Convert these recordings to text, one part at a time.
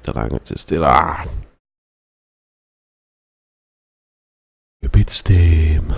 the language is still a bit steam.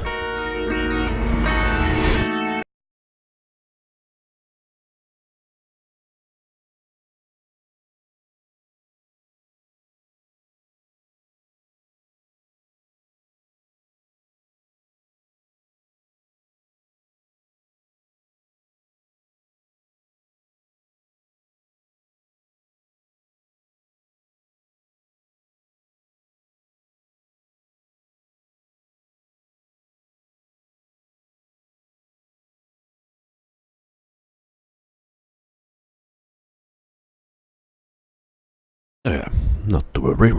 Yeah, not to worry.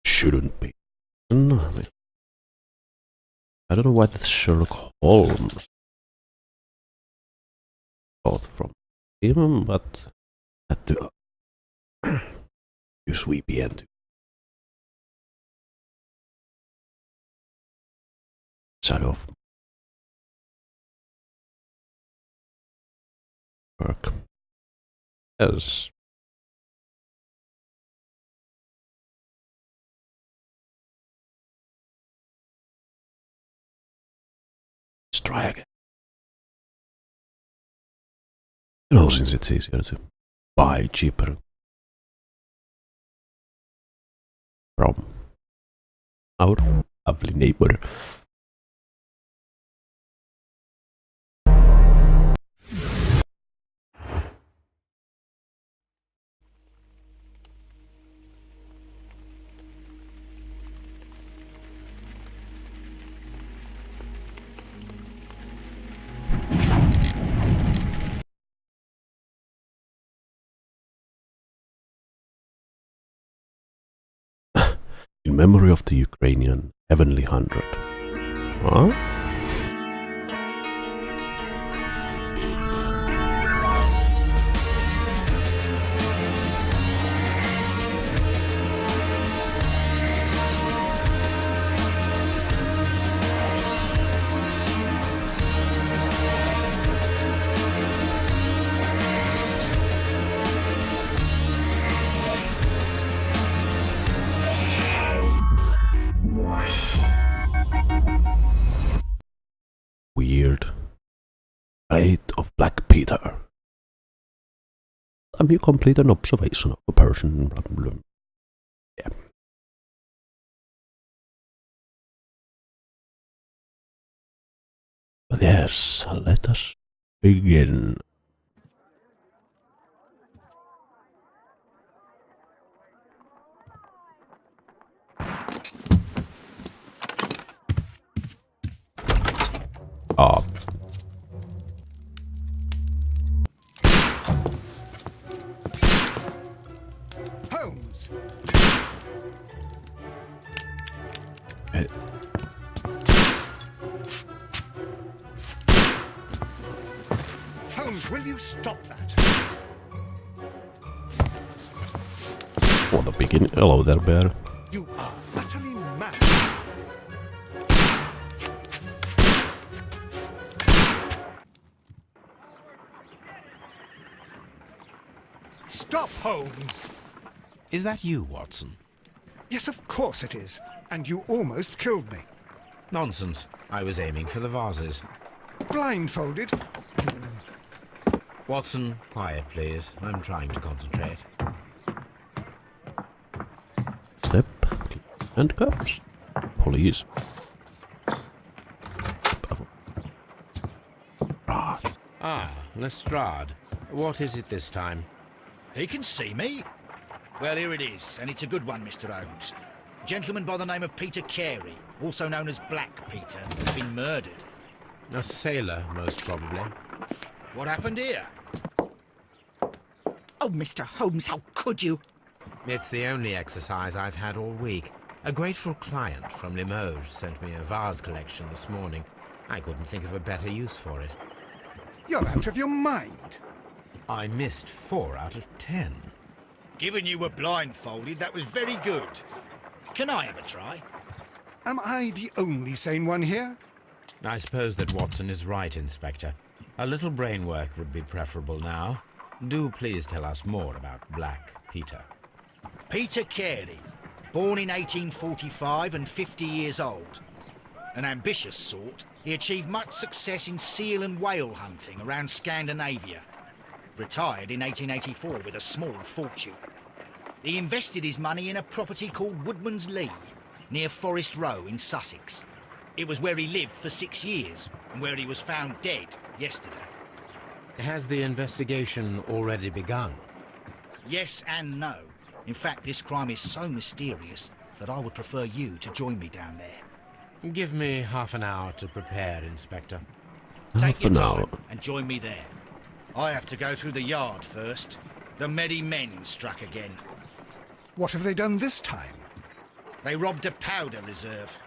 Shouldn't be. I don't know why that's Sherlock Holmes thought from him, but had to use VPN to side of work. Yes. Let's try again. You know, since it's easier to buy cheaper from our lovely neighbor. In memory of the Ukrainian Heavenly 100. Huh? Weird. Fate of Black Peter. You complete an observation of a person. Blah, blah, blah. Yeah. But yes, let us begin. Holmes! Holmes, will you stop that? What the beginning? Hello there, bear. You are utterly mad. Stop, Holmes! Is that you, Watson? Yes, of course it is. And you almost killed me. Nonsense. I was aiming for the vases. Blindfolded? Watson, quiet, please. I'm trying to concentrate. Step. Handcuffs. Police. Ah, Lestrade. What is it this time? He can see me. Well, here it is, and it's a good one, Mr. Holmes. A gentleman by the name of Peter Carey, also known as Black Peter, has been murdered. A sailor, most probably. What happened here? Oh, Mr. Holmes, how could you? It's the only exercise I've had all week. A grateful client from Limoges sent me a vase collection this morning. I couldn't think of a better use for it. You're out of your mind. I missed 4 out of 10. Given you were blindfolded, that was very good. Can I have a try? Am I the only sane one here? I suppose that Watson is right, Inspector. A little brain work would be preferable now. Do please tell us more about Black Peter. Peter Carey, born in 1845 and 50 years old. An ambitious sort, he achieved much success in seal and whale hunting around Scandinavia. Retired in 1884 with a small fortune. He invested his money in a property called Woodman's Lee, near Forest Row in Sussex. It was where he lived for 6 years, and where he was found dead yesterday. Has the investigation already begun? Yes and no. In fact, this crime is so mysterious that I would prefer you to join me down there. Give me half an hour to prepare, Inspector. Take your an time hour. and join me there. I have to go through the yard first. The Medi Men struck again. What have they done this time? They robbed a powder reserve.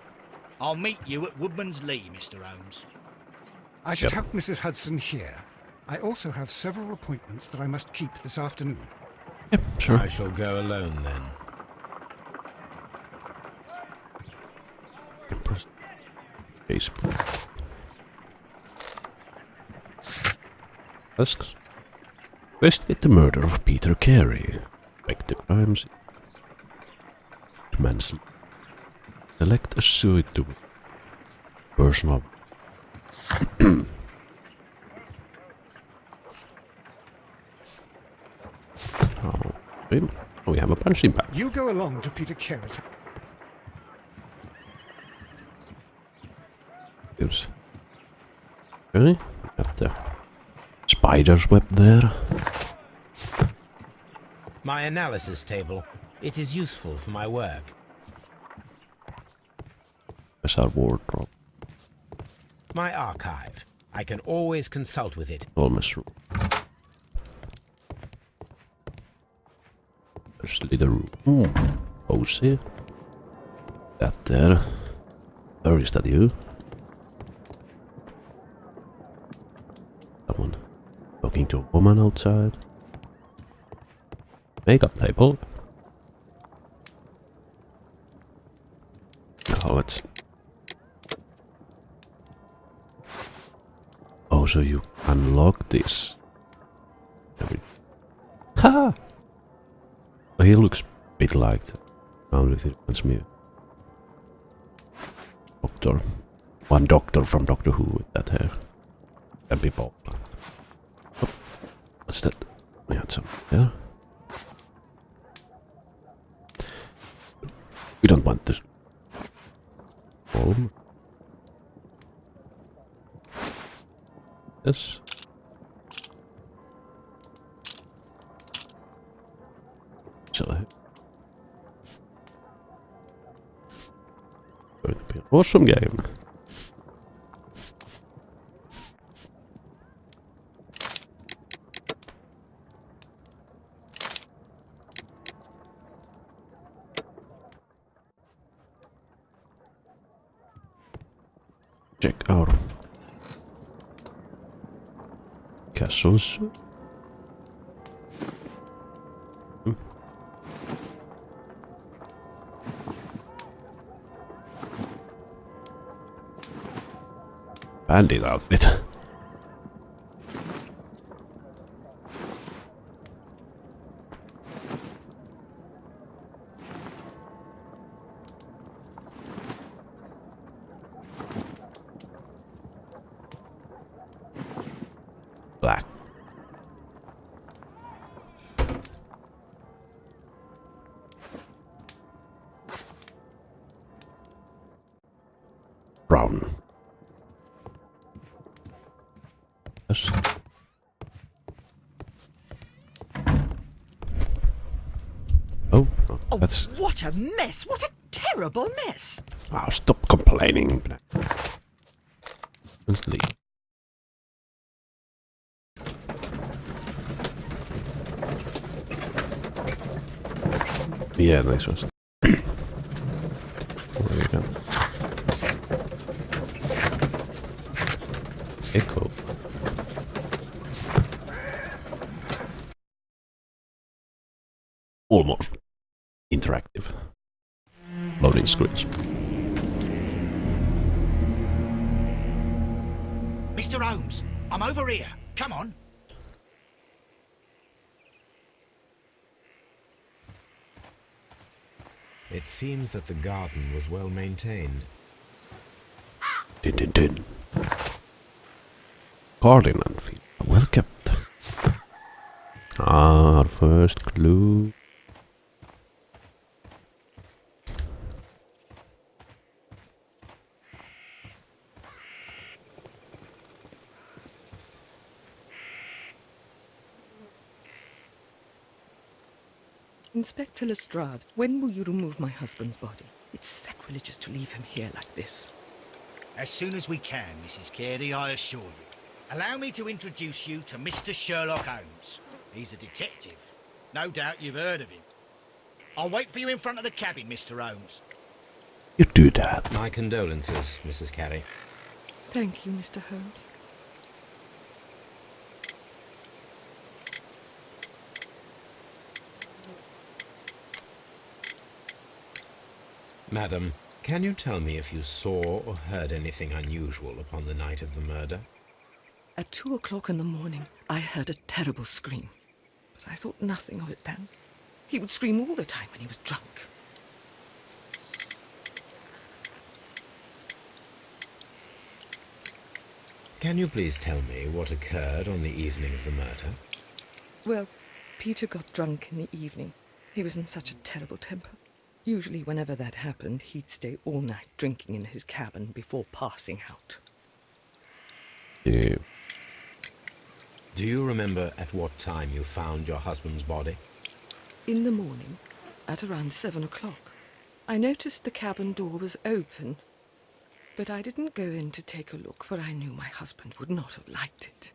I'll meet you at Woodman's Lee, Mr. Holmes. I should Yep. help Mrs. Hudson here. I also have several appointments that I must keep this afternoon. Yep, sure. I shall go alone then. Impressed. Facebook. Let's investigate the murder of Peter Carey. Inspect the crimes. Manson. Select a suitable person of. Okay. Oh, we have a punching bag. You go along to Peter Carey's. Oops. Okay, we have the spider's web there. My analysis table. It is useful for my work. There's our wardrobe. My archive. I can always consult with it. Almost room. There's a little room. Cozy. That there. Or is that you? Someone talking to a woman outside. Makeup table. Now let's. Oh, so you unlock this. Ha! Oh, he looks a bit like. Only if it wants me. Doctor. One doctor from Doctor Who with that hair. Can be bald. Oh, what's that? We had some there. We don't want this. Oh. Yes. Shall I? Going to be an awesome game. Check our castles. Bandit outfit. Black. Brown. Yes. Oh, no, Oh, that's. what a mess! What a terrible mess! Oh, stop complaining. Let's leave. Yeah, nice one. There you go. Echo. Almost interactive. Loading screens. Mr. Holmes, I'm over here. Come on. It seems that the garden was well maintained. Din din din. Garden and field are well kept. Our first clue. Inspector Lestrade, when will you remove my husband's body? It's sacrilegious to leave him here like this. As soon as we can, Mrs. Carey, I assure you. Allow me to introduce you to Mr. Sherlock Holmes. He's a detective. No doubt you've heard of him. I'll wait for you in front of the cabin, Mr. Holmes. You do that. My condolences, Mrs. Carey. Thank you, Mr. Holmes. Madam, can you tell me if you saw or heard anything unusual upon the night of the murder? At 2 o'clock in the morning, I heard a terrible scream. But I thought nothing of it then. He would scream all the time when he was drunk. Can you please tell me what occurred on the evening of the murder? Well, Peter got drunk in the evening. He was in such a terrible temper. Usually, whenever that happened, he'd stay all night drinking in his cabin before passing out. Yeah. Do you remember at what time you found your husband's body? In the morning, at around 7 o'clock, I noticed the cabin door was open, but I didn't go in to take a look, for I knew my husband would not have liked it.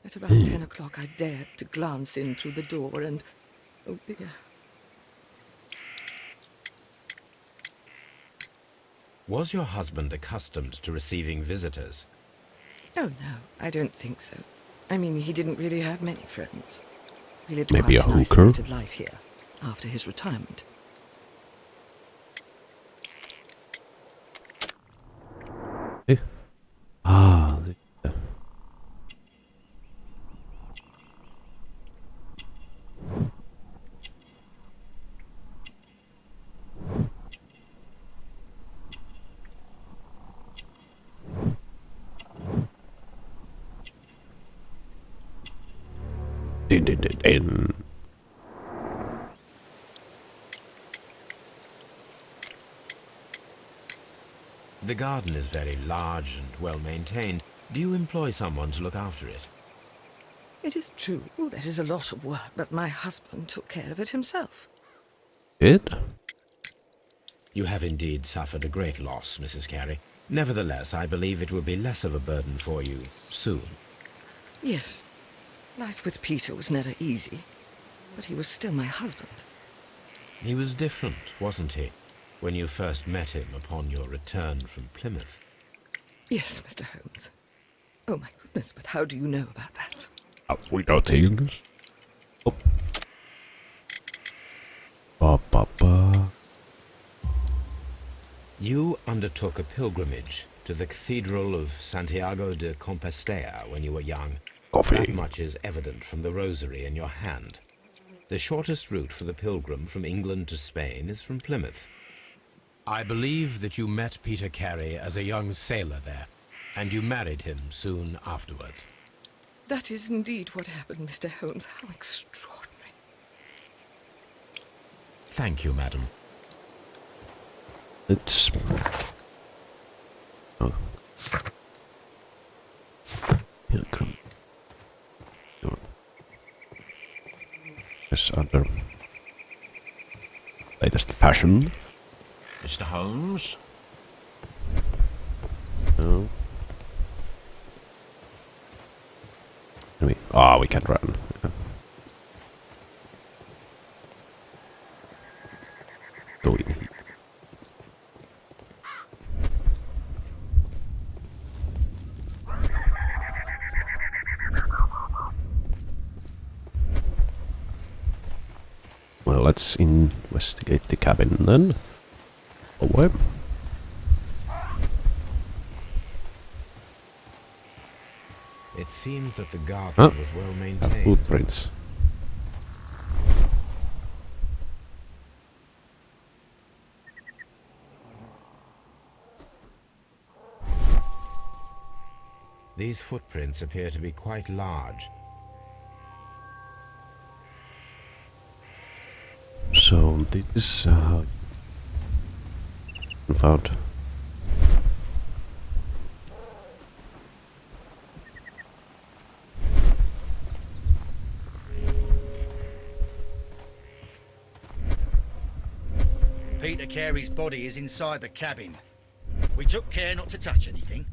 At around 10 o'clock, I dared to glance in through the door and... oh dear. Was your husband accustomed to receiving visitors? Oh, no, I don't think so. I mean, he didn't really have many friends. He lived Maybe quite a an hooker? isolated life here, after his retirement. Eh? Ah, din din din din. The garden is very large and well maintained. Do you employ someone to look after it? It is true, there is a lot of work, but my husband took care of it himself. Did? You have indeed suffered a great loss, Mrs. Carey. Nevertheless, I believe it will be less of a burden for you soon. Yes, life with Peter was never easy, but he was still my husband. He was different, wasn't he, when you first met him upon your return from Plymouth? Yes, Mr. Holmes. Oh my goodness, but how do you know about that? We got things. Oh. Ba ba ba. You undertook a pilgrimage to the Cathedral of Santiago de Compostela when you were young. Coffee. That much is evident from the rosary in your hand. The shortest route for the pilgrim from England to Spain is from Plymouth. I believe that you met Peter Carey as a young sailor there, and you married him soon afterwards. That is indeed what happened, Mr. Holmes. How extraordinary. Thank you, madam. It's... oh. Pilgrim. Yes, under latest fashion. Mr. Holmes? No. We can run. Yeah. Go in here. Well, let's investigate the cabin then. Oh, what? It seems that the garden was well Have maintained. footprints. These footprints appear to be quite large. So this is found. Peter Carey's body is inside the cabin. We took care not to touch anything.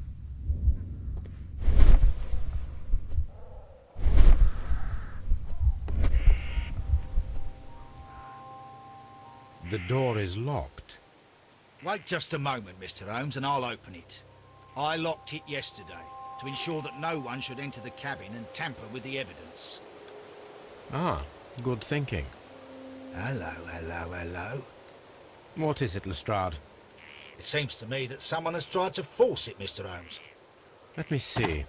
The door is locked. Wait just a moment, Mr. Holmes, and I'll open it. I locked it yesterday to ensure that no one should enter the cabin and tamper with the evidence. Ah, good thinking. Hello, hello, hello. What is it, Lestrade? It seems to me that someone has tried to force it, Mr. Holmes. Let me see.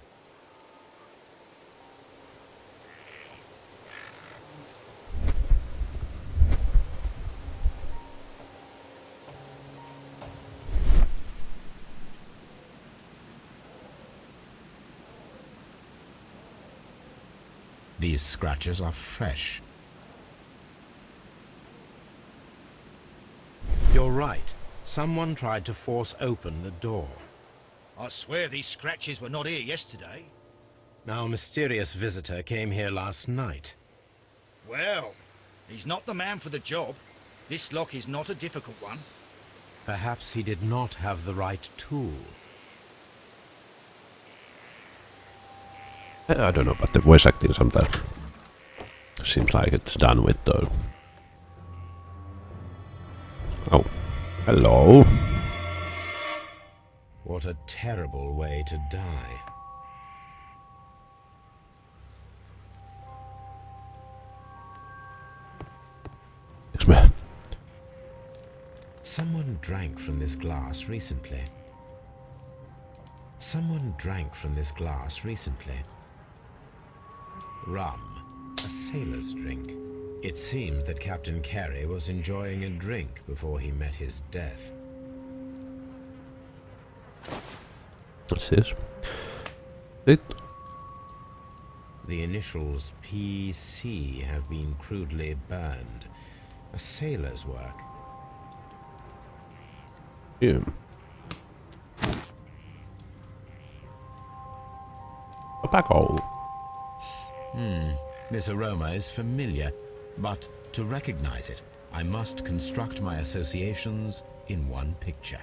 These scratches are fresh. You're right. Someone tried to force open the door. I swear these scratches were not here yesterday. Our mysterious visitor came here last night. Well, he's not the man for the job. This lock is not a difficult one. Perhaps he did not have the right tool. I don't know, but the voice acting sometimes seems like it's done with though. Oh, hello. What a terrible way to die. Yes, ma'am. Someone drank from this glass recently. Someone drank from this glass recently. Rum, a sailor's drink. It seems that Captain Carey was enjoying a drink before he met his death. What's this? It. The initials PC have been crudely burned. A sailor's work. Yeah. Tobacco. This aroma is familiar, but to recognize it, I must construct my associations in one picture.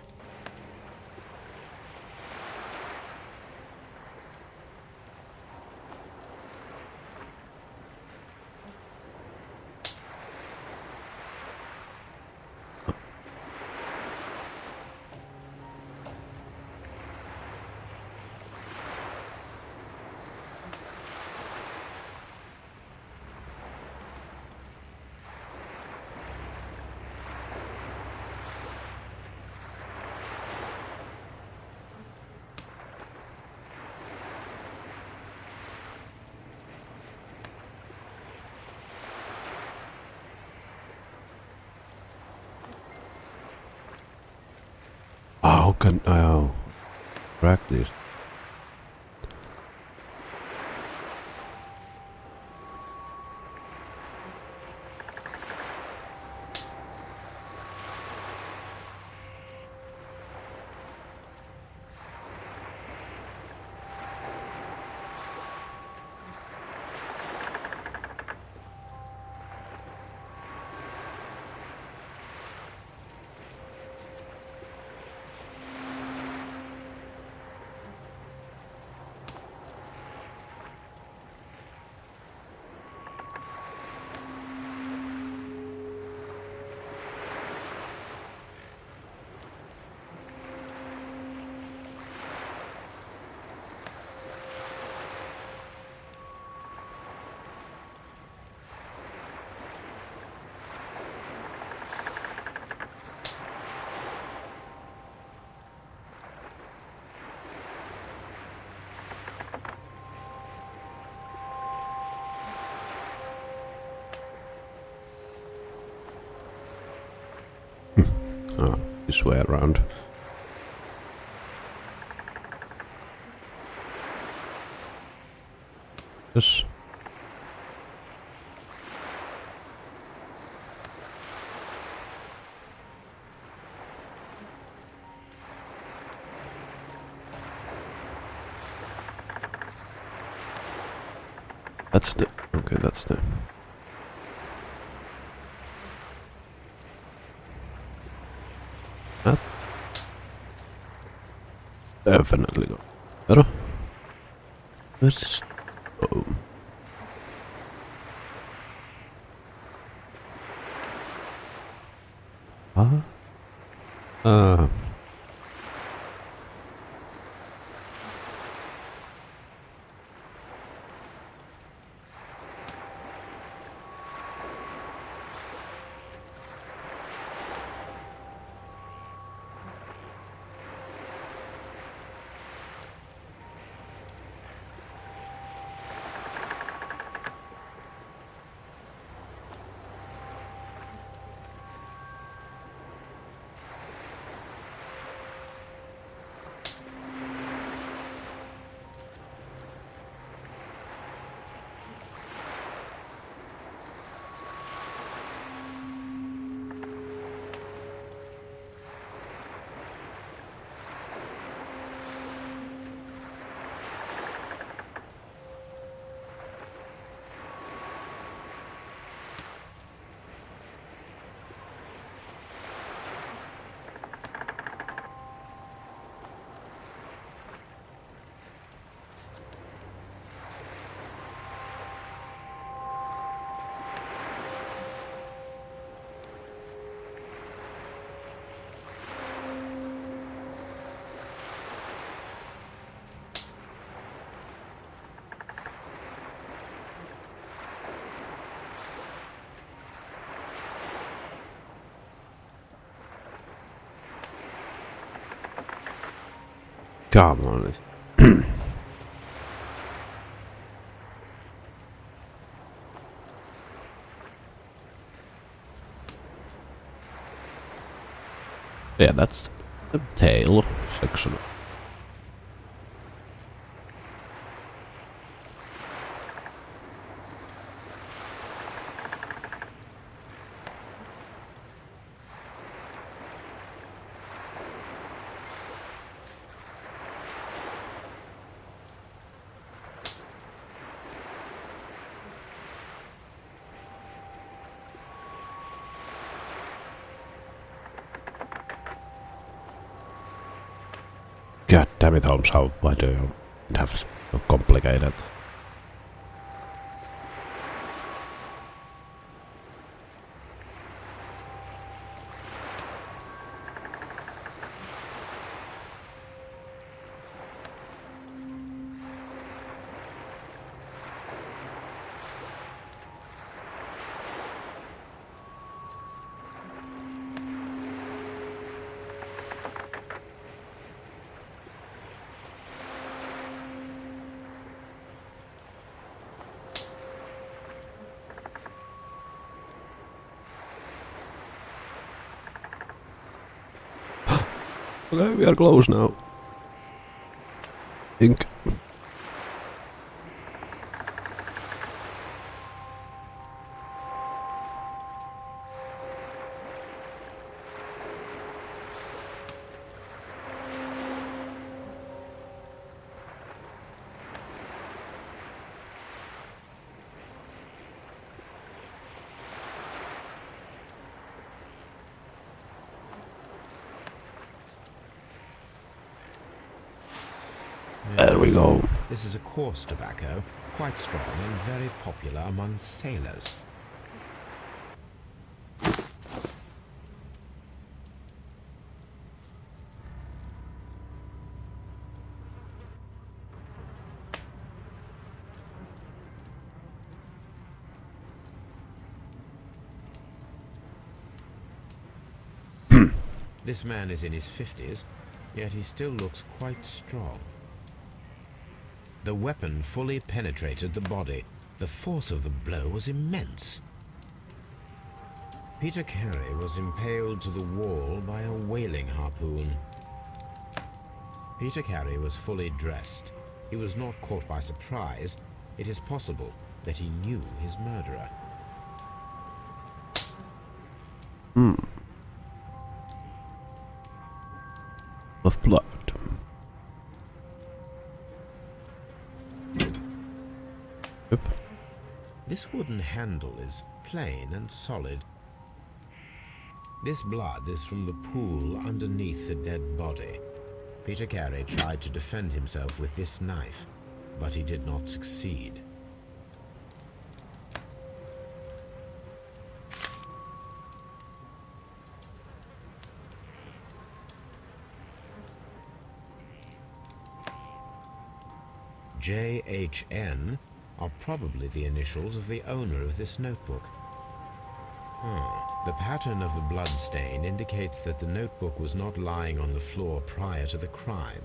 How can I practice? This way around. Yes. That's the... Okay, that's the... That definitely got better. Where's... Oh. Huh? Come on. Yeah, that's the tail section. God damn it, Holmes, why do you have so complicated? Okay, we are close now. Think. There we go. This is a coarse tobacco, quite strong and very popular among sailors. This man is in his 50s, yet he still looks quite strong. The weapon fully penetrated the body. The force of the blow was immense. Peter Carey was impaled to the wall by a whaling harpoon. Peter Carey was fully dressed. He was not caught by surprise, it is possible that he knew his murderer. Of blood. Yep. This wooden handle is plain and solid. This blood is from the pool underneath the dead body. Peter Carey tried to defend himself with this knife, but he did not succeed. JHN are probably the initials of the owner of this notebook. The pattern of the blood stain indicates that the notebook was not lying on the floor prior to the crime,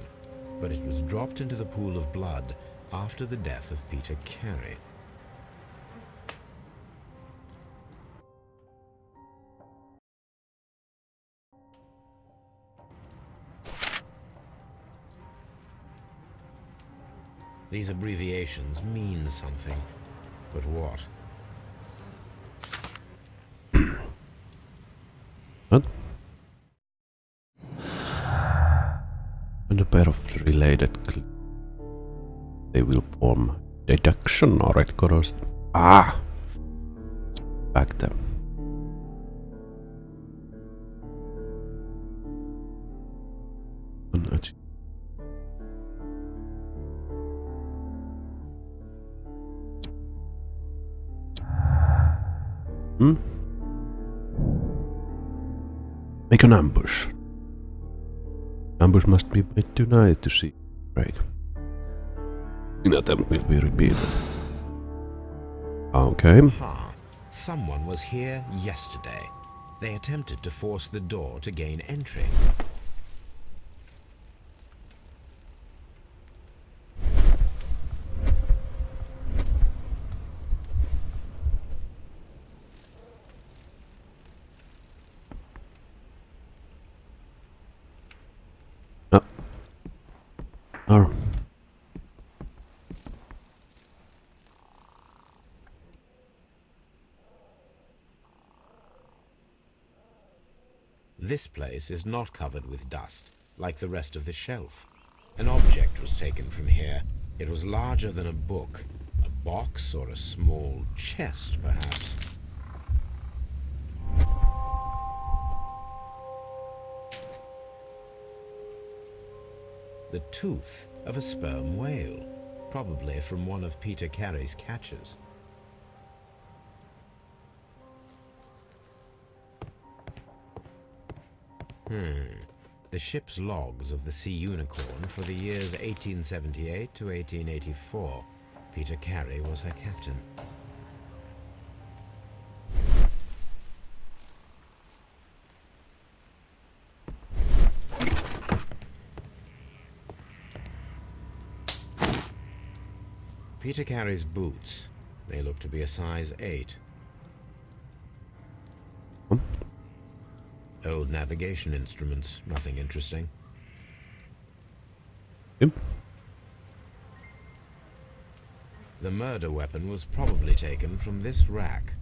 but it was dropped into the pool of blood after the death of Peter Carey. These abbreviations mean something, but what? What? And a pair of related they will form deduction or it corrodes. Ah! Back them. Make an ambush. Ambush must be made tonight to see break. An attempt will be repeated. Okay. Ha! Someone was here yesterday. They attempted to force the door to gain entry. Oh. This place is not covered with dust, like the rest of the shelf. An object was taken from here. It was larger than a book, a box or a small chest, perhaps. The tooth of a sperm whale, probably from one of Peter Carey's catches. The ship's logs of the Sea Unicorn for the years 1878 to 1884. Peter Carey was her captain. Peter Carey's boots. They look to be a size 8. Old navigation instruments, nothing interesting. Yep. The murder weapon was probably taken from this rack.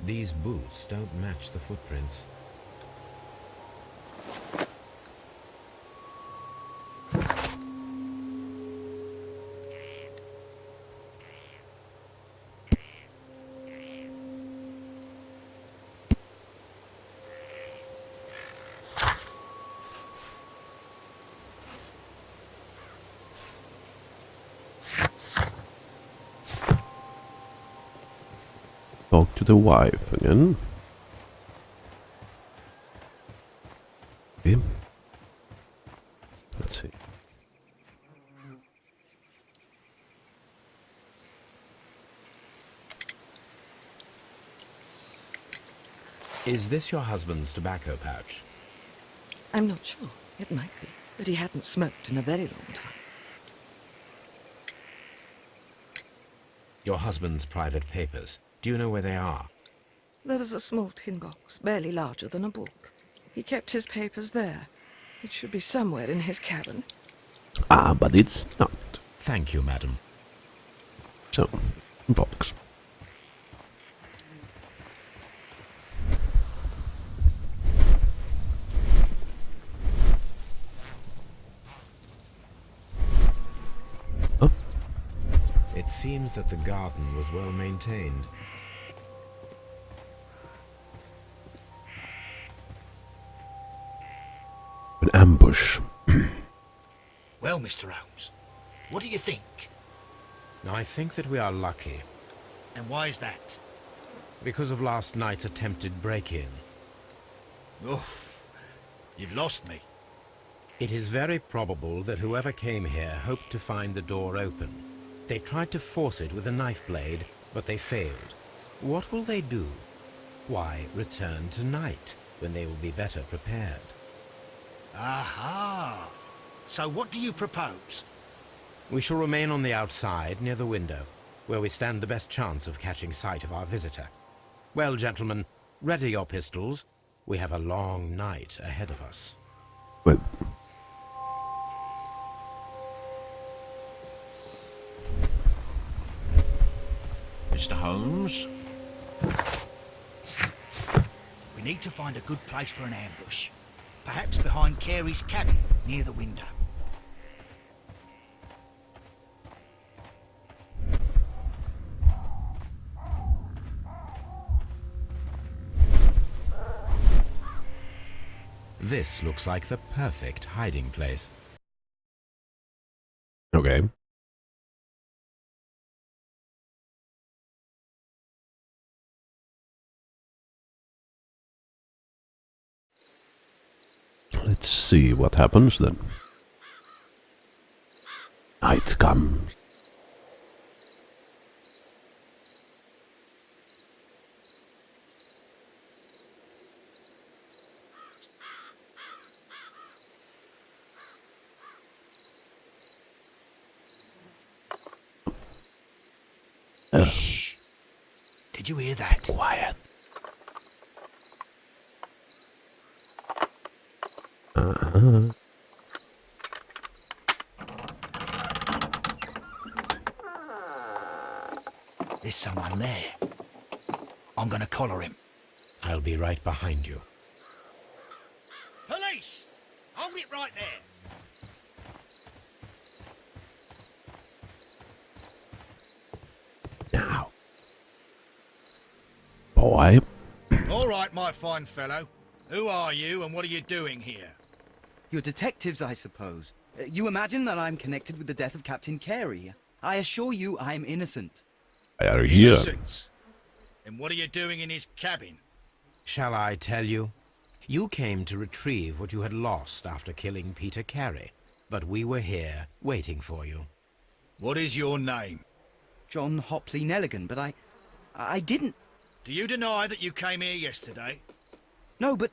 These boots don't match the footprints. Talk to the wife again. Okay. Let's see. Is this your husband's tobacco pouch? I'm not sure. It might be. But he hadn't smoked in a very long time. Your husband's private papers. Do you know where they are? There was a small tin box, barely larger than a book. He kept his papers there. It should be somewhere in his cabin. Ah, but it's not. Thank you, madam. So, box. Oh, It seems that the garden was well maintained. an ambush. Well, Mr. Holmes, what do you think? I think that we are lucky. And why is that? Because of last night's attempted break-in. Oof, you've lost me. It is very probable that whoever came here hoped to find the door open. They tried to force it with a knife blade, but they failed. What will they do? Why, return tonight, when they will be better prepared. Aha! So what do you propose? We shall remain on the outside, near the window, where we stand the best chance of catching sight of our visitor. Well, gentlemen, ready your pistols. We have a long night ahead of us. Well, Mr. Holmes? We need to find a good place for an ambush. Perhaps behind Carey's cabin, near the window. This looks like the perfect hiding place. okay. Let's see what happens then. Night comes. Shh! Did you hear that? Quiet. There's someone there. I'm gonna collar him. I'll be right behind you. Police! Hold it right there. Now. Boy. All right, my fine fellow. Who are you and what are you doing here? You're detectives, I suppose. You imagine that I'm connected with the death of Captain Carey. I assure you I'm innocent. I are here. Innocent. And what are you doing in his cabin? Shall I tell you? You came to retrieve what you had lost after killing Peter Carey, but we were here waiting for you. What is your name? John Hopley Nelligan, but I didn't... Do you deny that you came here yesterday? No, but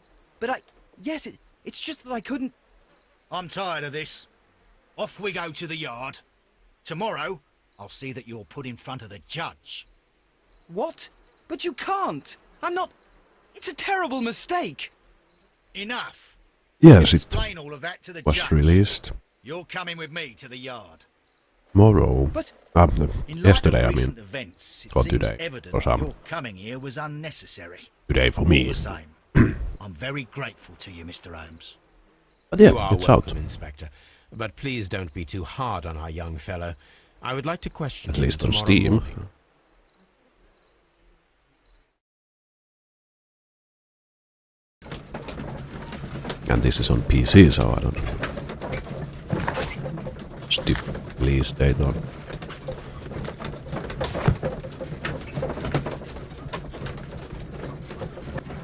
yes, it's just that I couldn't... I'm tired of this. Off we go to the yard. Tomorrow, I'll see that you're put in front of the judge. What? But you can't! I'm not... It's a terrible mistake! Enough. Yes, it Explain all of that to the was judge. released You're coming with me to the yard. tomorrow. But... In light Yesterday, of I recent mean. events, it Or seems today, evident or some. your coming here was unnecessary. Today for All me. the same, I'm very grateful to you, Mr. Holmes. But yeah, You are it's welcome, out. Inspector. But please don't be too hard on our young fellow. I would like to question At him least on tomorrow Steam. morning. And this is on PC, so I don't... Stiff release date on...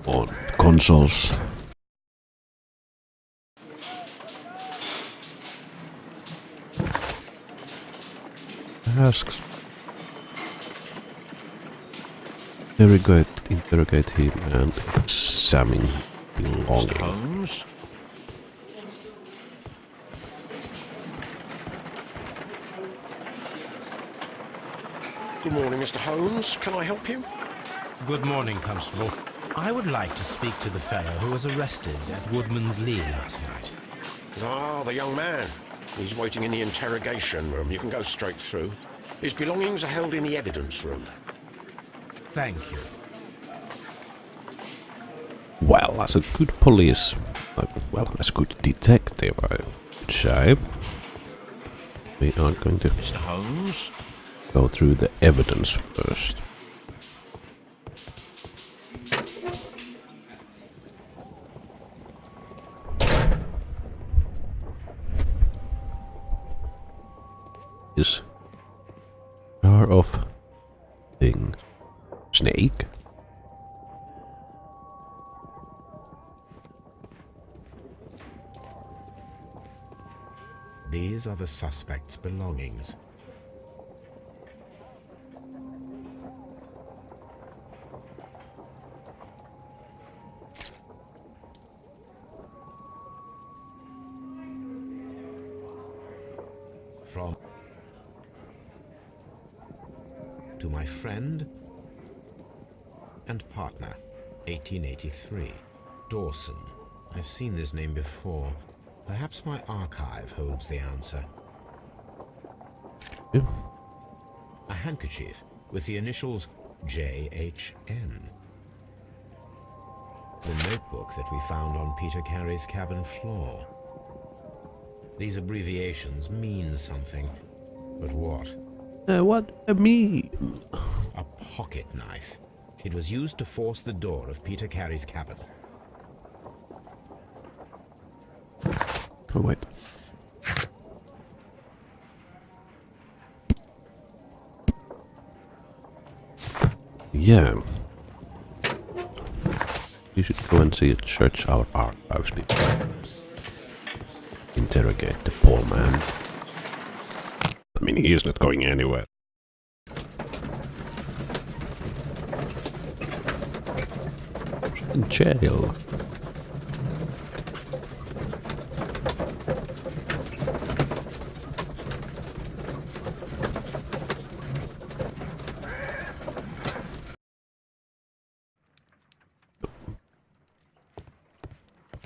On consoles. Asks. Interrogate him and examine Mr. belongings. Holmes? Good morning, Mr. Holmes. Can I help you? Good morning, Constable. I would like to speak to the fellow who was arrested at Woodman's Lee last night. Ah, the young man. He's waiting in the interrogation room. You can go straight through. His belongings are held in the evidence room. Thank you. Well, as a good police, as a good detective, I would say, we are going to Mr. Holmes? go through the evidence first. Is jar of things. Snake? These are the suspect's belongings. From to my friend and partner, 1883, Dawson. I've seen this name before. Perhaps my archive holds the answer. Yeah. A handkerchief with the initials JHN. The notebook that we found on Peter Carey's cabin floor. These abbreviations mean something, but what? What me? A pocket knife. It was used to force the door of Peter Carey's cabin. Oh wait. Yeah. You should go and search our archives before interrogate the poor man. I mean, he is not going anywhere. In jail.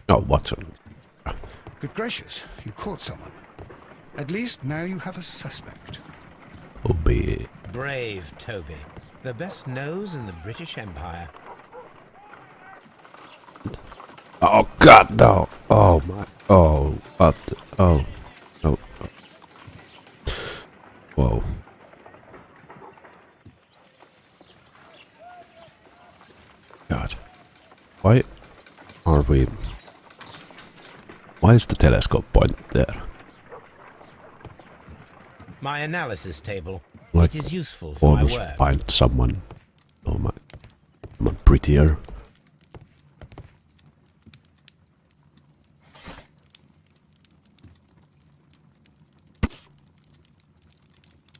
Oh, Watson. Good gracious, you caught someone. At least now you have a suspect. Obey. Brave Toby. The best nose in the British Empire. Oh God, no! Oh my! Oh, what? Oh, oh, oh. Whoa! God, why are we? Why is the telescope pointed there? My analysis table. Like, it is useful for my almost work. find someone. Oh my! Someone prettier.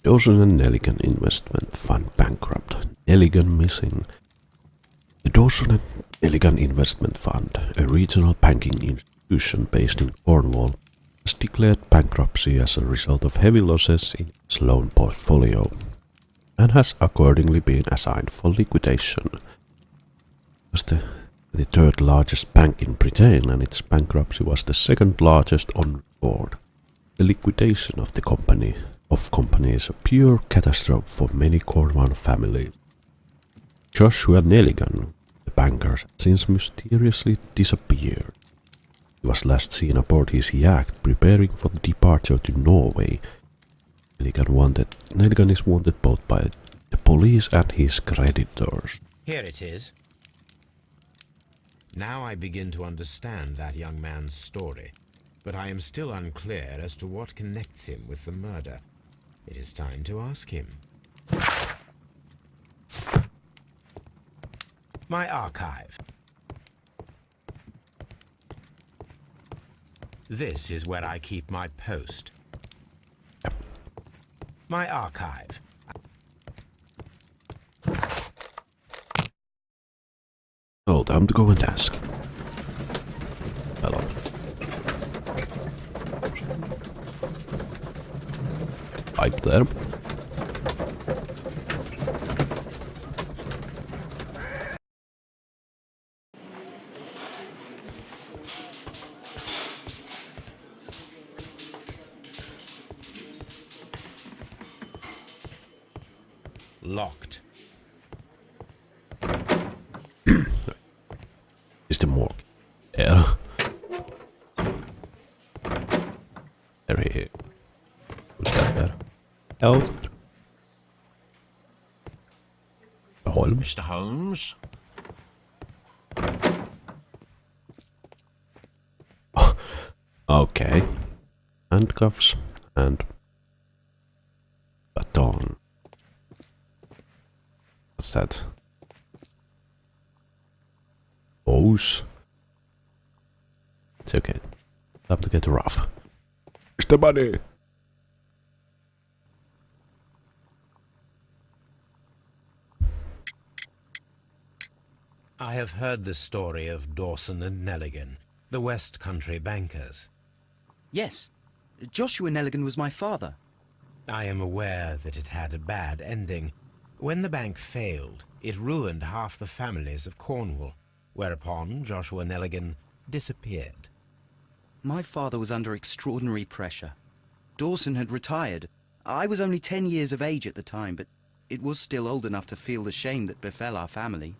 Dawson and Nelligan Investment Fund bankrupt. Nelligan missing. The Dawson and Nelligan Investment Fund, a regional banking institution based in Cornwall, has declared bankruptcy as a result of heavy losses in its loan portfolio and has accordingly been assigned for liquidation. It was the third largest bank in Britain, and its bankruptcy was the second largest on record. The liquidation of the company is a pure catastrophe for many Cornwall families. Joshua Nelligan, the banker, has since mysteriously disappeared. He was last seen aboard his yacht preparing for the departure to Norway. Nelligan is wanted both by the police and his creditors. Here it is. Now I begin to understand that young man's story, but I am still unclear as to what connects him with the murder. It is time to ask him. My archive. This is where I keep my post. My archive. Oh, time to go and ask. Hello. Pipe there. Locked. Is the morgue? Yeah. There he is. Who's that there? Out. Holmes. Mr. Holmes? Okay. Handcuffs and baton. What's that? Hose. It's okay. Time to get rough. Where's the money? I have heard the story of Dawson and Nelligan, the West Country bankers. Yes. Joshua Nelligan was my father. I am aware that it had a bad ending. When the bank failed, it ruined half the families of Cornwall, whereupon Joshua Nelligan disappeared. My father was under extraordinary pressure. Dawson had retired. I was only 10 years of age at the time, but it was still old enough to feel the shame that befell our family.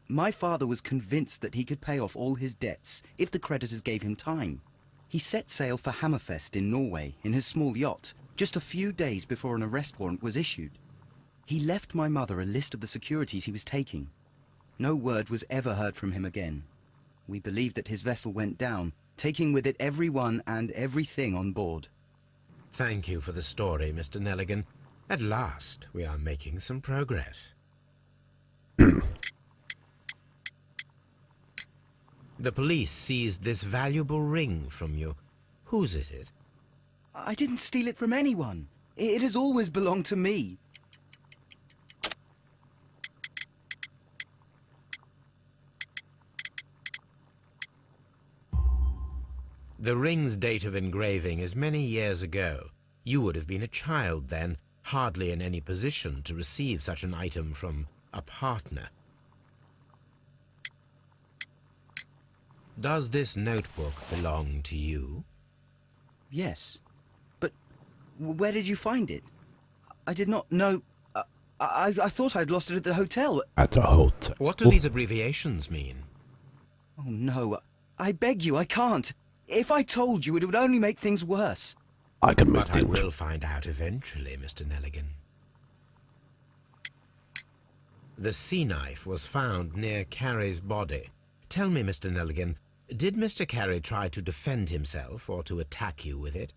My father was convinced that he could pay off all his debts if the creditors gave him time. He set sail for Hammerfest in Norway in his small yacht, just a few days before an arrest warrant was issued. He left my mother a list of the securities he was taking. No word was ever heard from him again. We believe that his vessel went down, taking with it everyone and everything on board. Thank you for the story, Mr. Nelligan. At last, we are making some progress. The police seized this valuable ring from you. Whose is it? I didn't steal it from anyone. It has always belonged to me. The ring's date of engraving is many years ago. You would have been a child then, hardly in any position to receive such an item from a partner. Does this notebook belong to you? Yes. But where did you find it? I did not know... I thought I'd lost it at the hotel. At the hotel. What do these abbreviations mean? Oh, no. I beg you, I can't. If I told you, it would only make things worse. I can make But I things. will find out eventually, Mr. Nelligan. The sea knife was found near Carey's body. Tell me, Mr. Nelligan, did Mr. Carey try to defend himself or to attack you with it?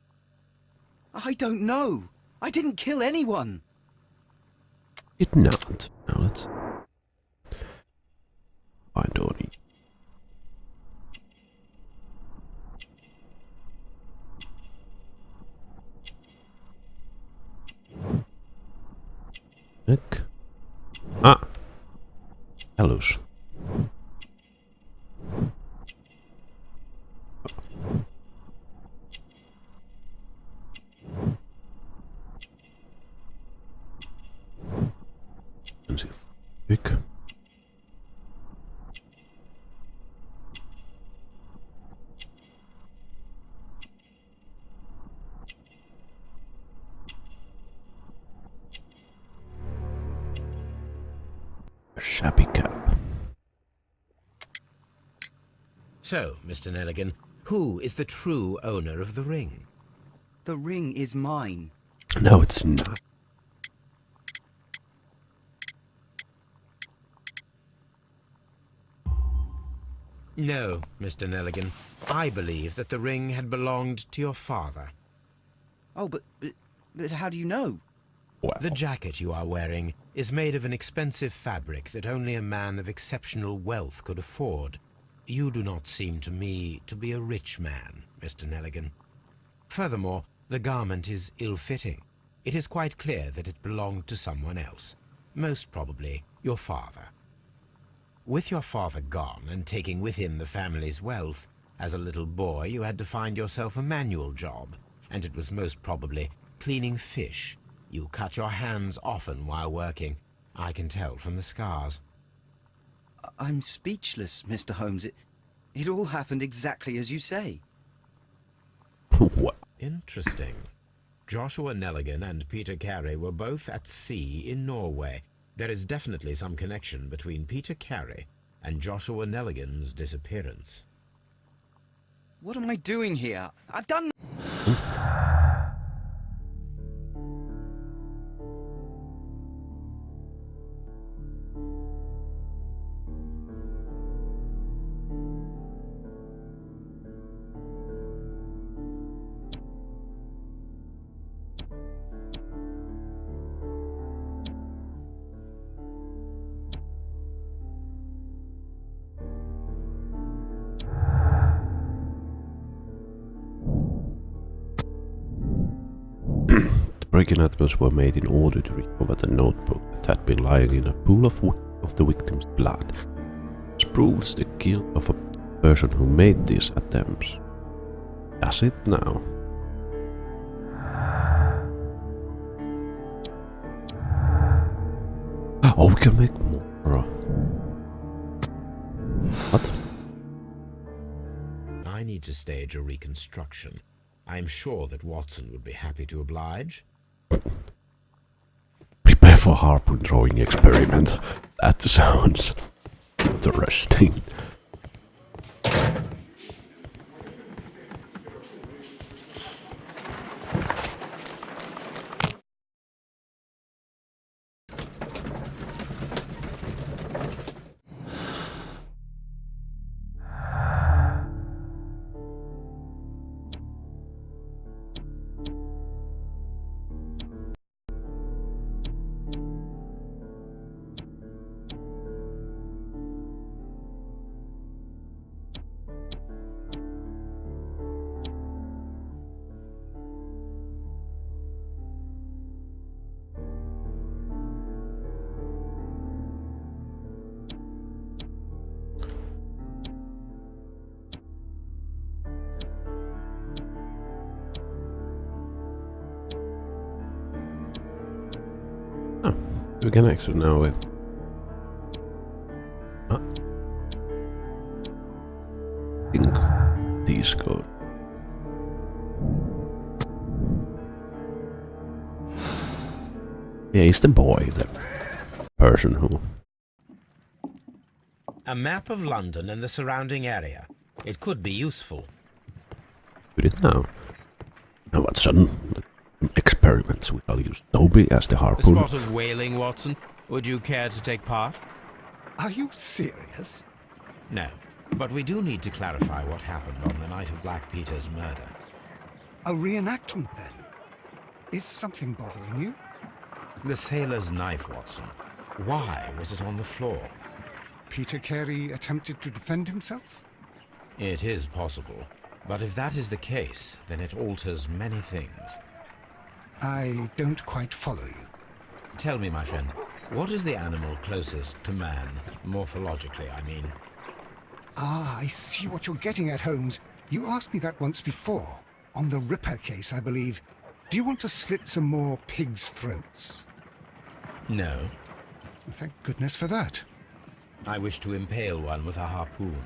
I don't know. I didn't kill anyone. Did not. Now let's find Oni. Nick. Ah. Hellos. Quick. A shabby cap. So, Mr. Nelligan, who is the true owner of the ring? The ring is mine. No, it's not. No, Mr. Nelligan. I believe that the ring had belonged to your father. Oh, but how do you know? Well, The jacket you are wearing is made of an expensive fabric that only a man of exceptional wealth could afford. You do not seem to me to be a rich man, Mr. Nelligan. Furthermore, the garment is ill-fitting. It is quite clear that it belonged to someone else, most probably your father. With your father gone and taking with him the family's wealth, as a little boy you had to find yourself a manual job, and it was most probably cleaning fish. You cut your hands often while working. I can tell from the scars. I'm speechless, Mr. Holmes. It all happened exactly as you say. What? Interesting. Joshua Nelligan and Peter Carey were both at sea in Norway. There is definitely some connection between Peter Carey and Joshua Nelligan's disappearance. What am I doing here? I've done... The break-in attempts were made in order to recover the notebook that had been lying in a pool of the victim's blood. This proves the guilt of a person who made these attempts. Does it now? Oh, we can make more. What? I need to stage a reconstruction. I'm sure that Watson would be happy to oblige. Prepare for harpoon throwing experiment. That sounds interesting. We can actually now think these go. Yeah, he's the boy, the person who... A map of London and the surrounding area. It could be useful. Put it now. Now, Watson, experiments. We'll use Toby as the A harpoon. spot of whaling, Watson. Would you care to take part? Are you serious? No. But we do need to clarify what happened on the night of Black Peter's murder. A reenactment, then? Is something bothering you? The sailor's knife, Watson. Why was it on the floor? Peter Carey attempted to defend himself? It is possible. But if that is the case, then it alters many things. I don't quite follow you. Tell me, my friend, what is the animal closest to man, morphologically, I mean? Ah, I see what you're getting at, Holmes. You asked me that once before. On the Ripper case, I believe. Do you want to slit some more pigs' throats? No. Thank goodness for that. I wish to impale one with a harpoon.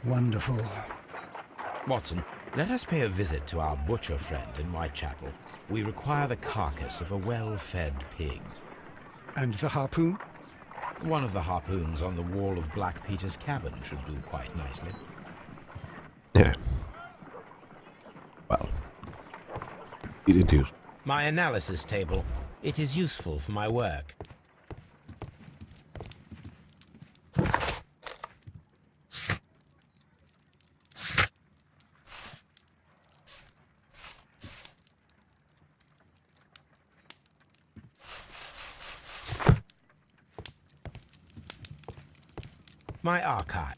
Wonderful. Watson, let us pay a visit to our butcher friend in Whitechapel. We require the carcass of a well-fed pig. And the harpoon? One of the harpoons on the wall of Black Peter's cabin should do quite nicely. Yeah. Well, he didn't use. My analysis table. It is useful for my work. My archive.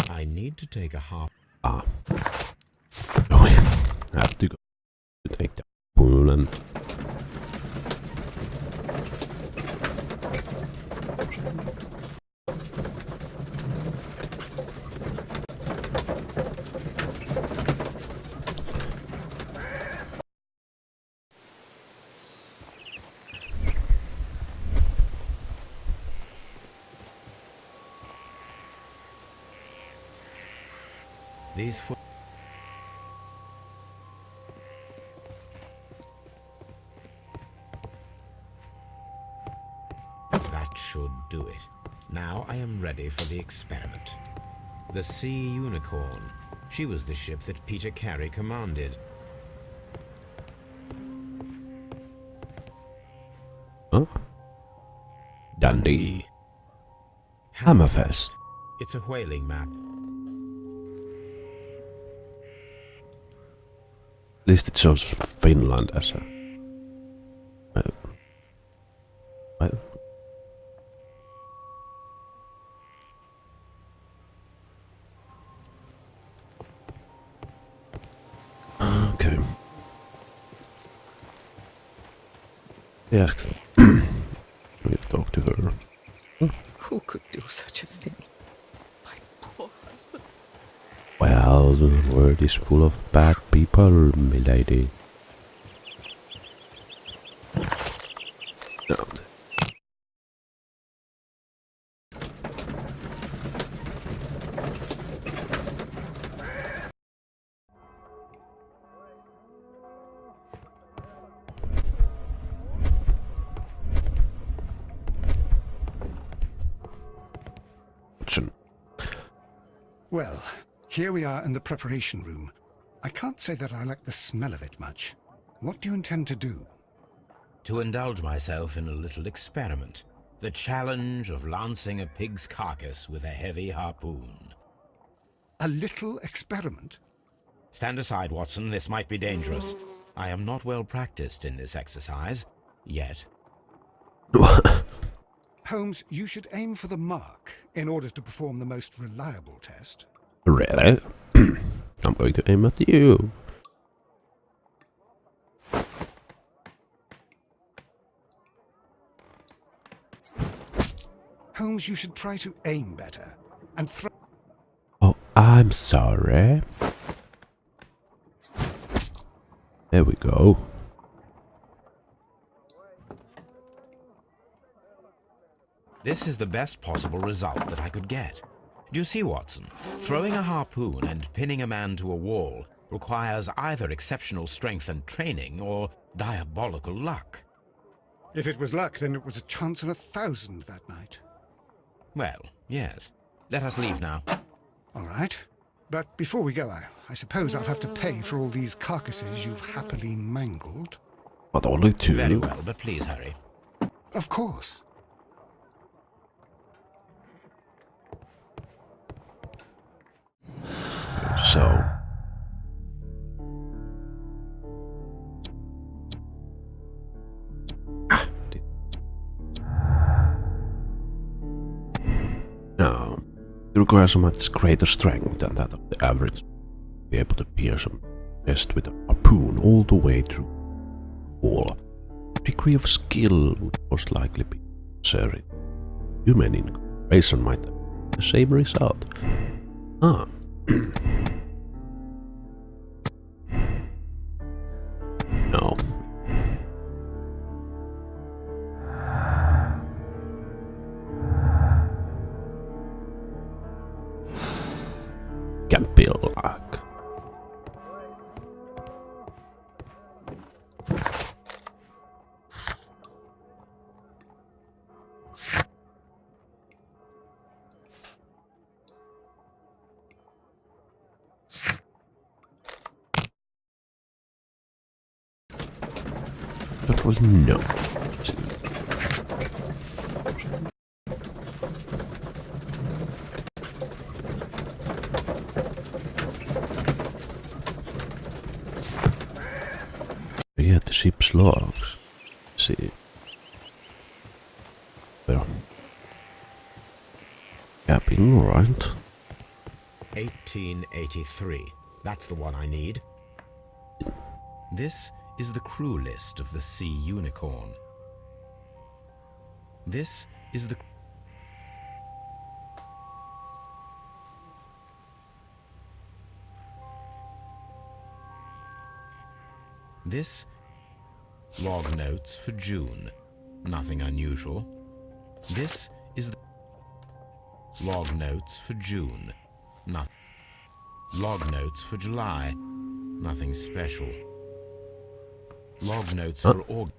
I need to take a harp. Ah. Oh, we have to go to take the harpoon and... These foot... That should do it. Now I am ready for the experiment. The Sea Unicorn. She was the ship that Peter Carey commanded. Huh? Dundee. Hammerfest. It's a whaling map. At least it shows Finland as a... well, okay. Yes. We'll talk to her. Who could do such a thing? My poor husband. Well, the world is full of bad people, milady. No. Well, here we are in the preparation room. I can't say that I like the smell of it much. What do you intend to do? To indulge myself in a little experiment. The challenge of lancing a pig's carcass with a heavy harpoon. A little experiment? Stand aside, Watson. This might be dangerous. I am not well practiced in this exercise. Yet. Holmes, you should aim for the mark in order to perform the most reliable test. Really? I'm going to aim at you. Holmes, you should try to aim better and throw. Oh, I'm sorry. There we go. This is the best possible result that I could get. Do you see, Watson? Throwing a harpoon and pinning a man to a wall requires either exceptional strength and training or diabolical luck. If it was luck, then it was a chance in 1,000 that night. Well, yes. Let us leave now. All right. But before we go, I suppose I'll have to pay for all these carcasses you've happily mangled. But only two. Very well, but please hurry. Of course. So. Now, it requires a much greater strength than that of the average to be able to pierce a chest with a harpoon all the way through the wall. A degree of skill would most likely be necessary. Human incorporation might have the same result. Ah. No. Can't be luck. That was no. Yeah, the ship's logs. See. Well. Capping, right? 1883. That's the one I need. This is the crew list of the Sea Unicorn. This is the... This... log notes for June. Nothing unusual. This is the... log notes for June. Nothing. Log notes for July. Nothing special. Log notes for August.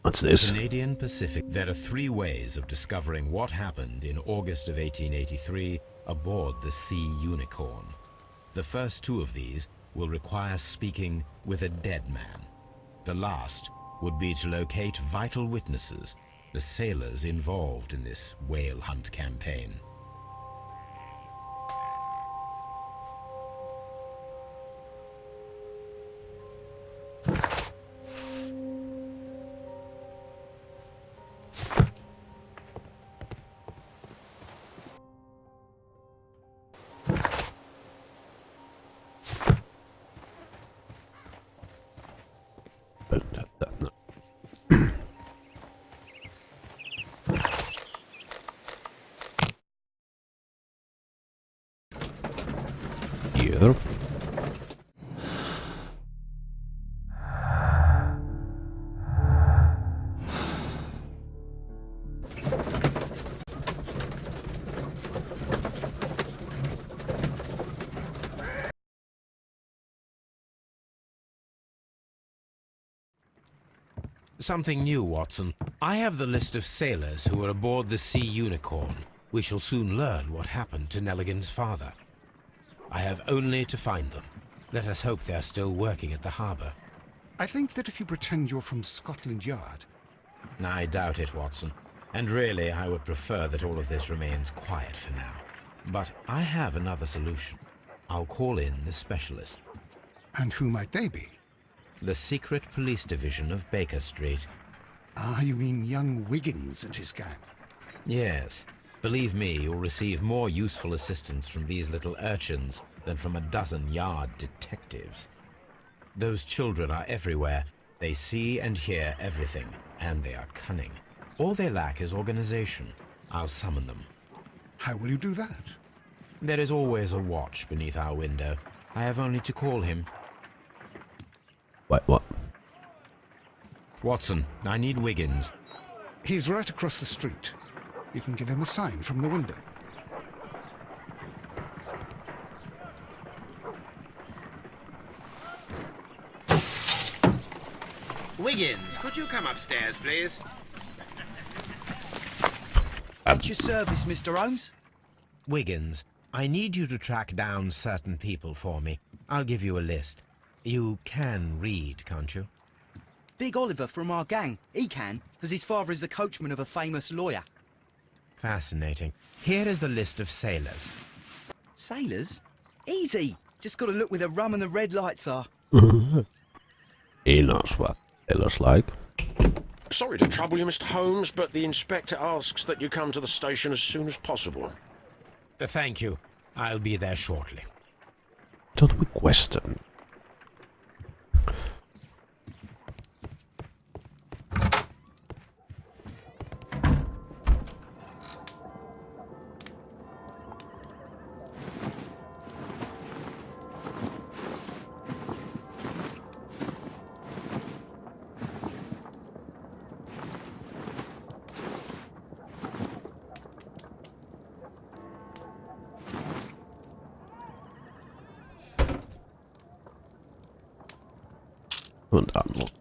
What's this? Canadian Pacific. There are 3 ways of discovering what happened in August of 1883 aboard the Sea Unicorn. The first 2 of these will require speaking with a dead man. The last would be to locate vital witnesses, the sailors involved in this whale hunt campaign. Here. Something new, Watson. I have the list of sailors who were aboard the Sea Unicorn. We shall soon learn what happened to Nelligan's father. I have only to find them. Let us hope they're still working at the harbour. I think that if you pretend you're from Scotland Yard... I doubt it, Watson. And really, I would prefer that all of this remains quiet for now. But I have another solution. I'll call in the specialist. And who might they be? The secret police division of Baker Street. Ah, you mean young Wiggins and his gang? Yes. Believe me, you'll receive more useful assistance from these little urchins than from a dozen yard detectives. Those children are everywhere. They see and hear everything, and they are cunning. All they lack is organization. I'll summon them. How will you do that? There is always a watch beneath our window. I have only to call him. Wait, what? Watson, I need Wiggins. He's right across the street. You can give him a sign from the window. Wiggins, could you come upstairs, please? At your service, Mr. Holmes. Wiggins, I need you to track down certain people for me. I'll give you a list. You can read, can't you? Big Oliver from our gang. He can, because his father is the coachman of a famous lawyer. Fascinating. Here is the list of sailors. Sailors? Easy. Just got to look where the rum and the red lights are. He knows what sailors like. Sorry to trouble you, Mr. Holmes, but the inspector asks that you come to the station as soon as possible. Thank you. I'll be there shortly. Don't we question? Und Antwort.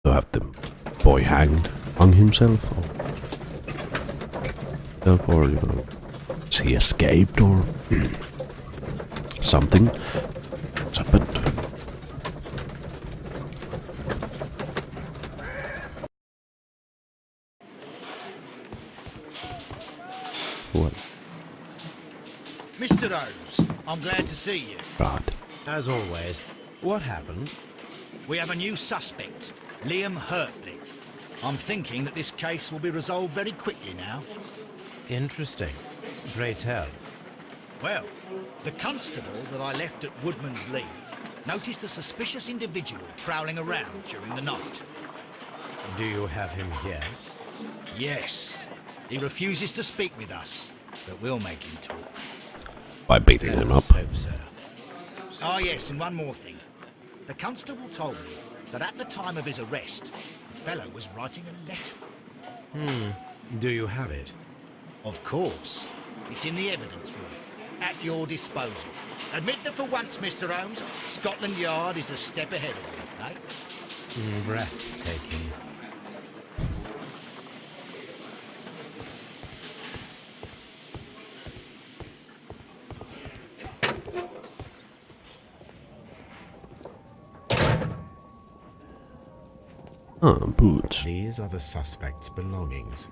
To have the boy hung himself, or you know, has he escaped or something has happened? What? Mr. Holmes, I'm glad to see you. God. As always, what happened? We have a new suspect, Liam Hurtley. I'm thinking that this case will be resolved very quickly now. Interesting. Pray tell. Well, the constable that I left at Woodman's Lee noticed a suspicious individual prowling around during the night. Do you have him here? Yes. He refuses to speak with us, but we'll make him talk. By beating him up. Let's hope so. Ah, yes, and one more thing. The constable told me that at the time of his arrest, the fellow was writing a letter. Do you have it? Of course. It's in the evidence room. At your disposal. Admit that for once, Mr. Holmes, Scotland Yard is a step ahead of you, eh? Breathtaking. Boots. These are the suspect's belongings.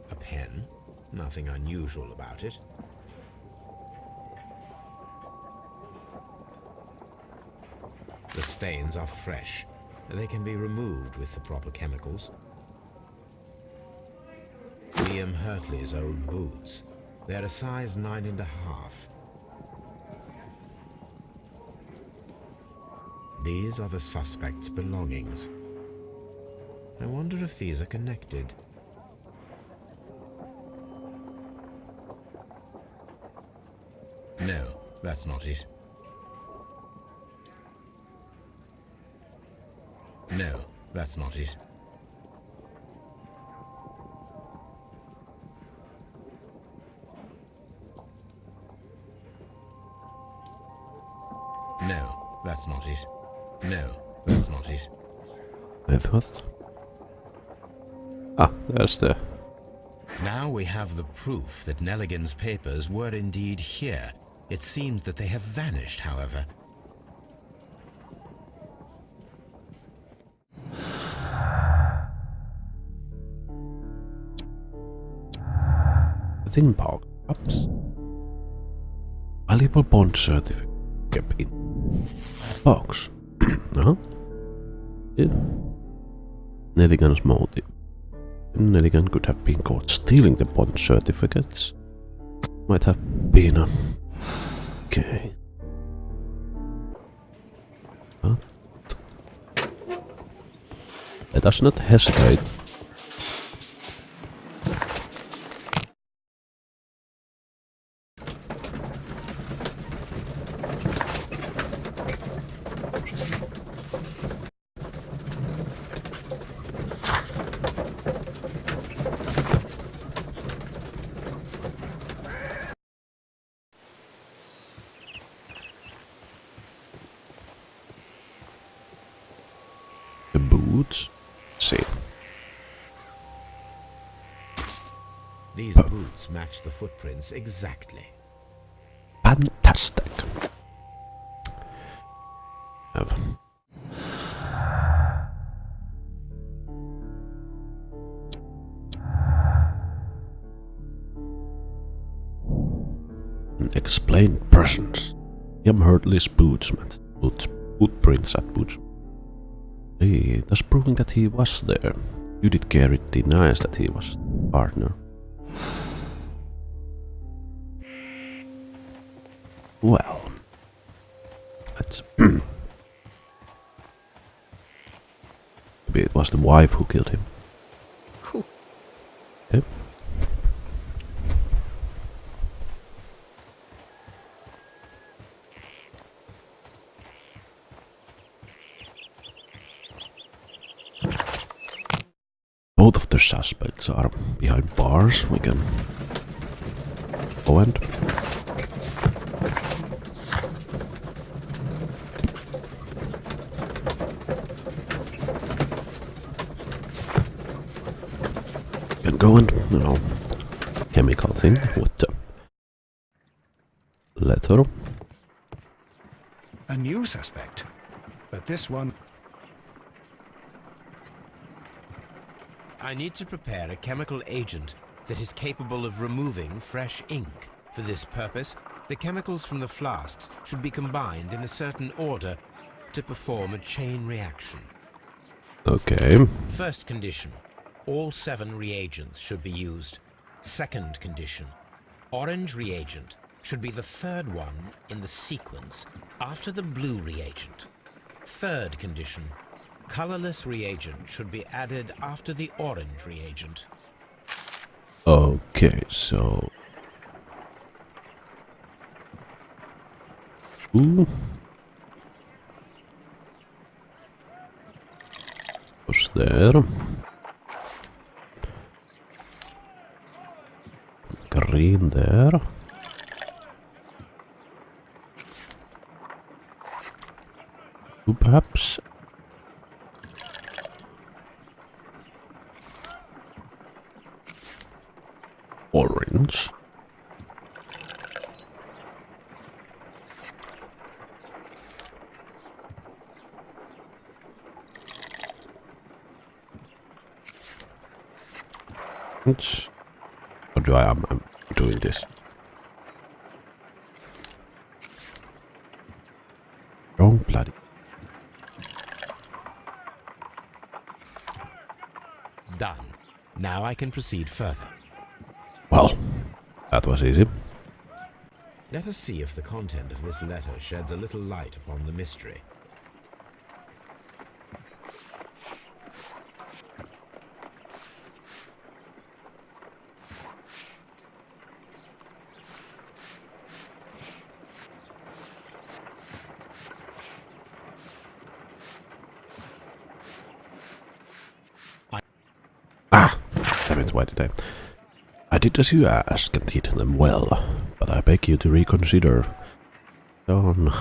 A pen. Nothing unusual about it. The stains are fresh. They can be removed with the proper chemicals. Liam Hurtley's old boots. They're a size 9.5. These are the suspect's belongings. I wonder if these are connected. No, that's not it. No, that's not it. No, that's not it. No, that's not it. It was. Ah, there's the. Now we have the proof that Nelligan's papers were indeed here. It seems that they have vanished, however. The thing park ups. Valuable bond certificate kept in box. Uh-huh. Yeah. Nelligan's motive. Nelligan could have been caught stealing the bond certificates. Might have been a... Okay. But... let us not hesitate. The boots. See. These boots match the footprints exactly. Fantastic. Have an explained presence. Liam Hurtley's footprints at boots. Hey, thus proving that he was there. Judith Carey denies that he was the partner. Well, that's maybe it was the wife who killed him. Who? Yep. Both of the suspects are behind bars. We can go and chemical thing with the letter. A new suspect. But this one... I need to prepare a chemical agent that is capable of removing fresh ink. For this purpose, the chemicals from the flasks should be combined in a certain order to perform a chain reaction. Okay. First condition, all 7 reagents should be used. Second condition, orange reagent should be the third one in the sequence after the blue reagent. Third condition, colorless reagent should be added after the orange reagent. Okay, so... Ooh. Goes there. Green there. Blue perhaps. Orange. What do I'm doing this. Wrong bloody. Done. Now I can proceed further. Well, that was easy. Let us see if the content of this letter sheds a little light upon the mystery. Damn it, why did I did as you asked and hit them well, but I beg you to reconsider. Don't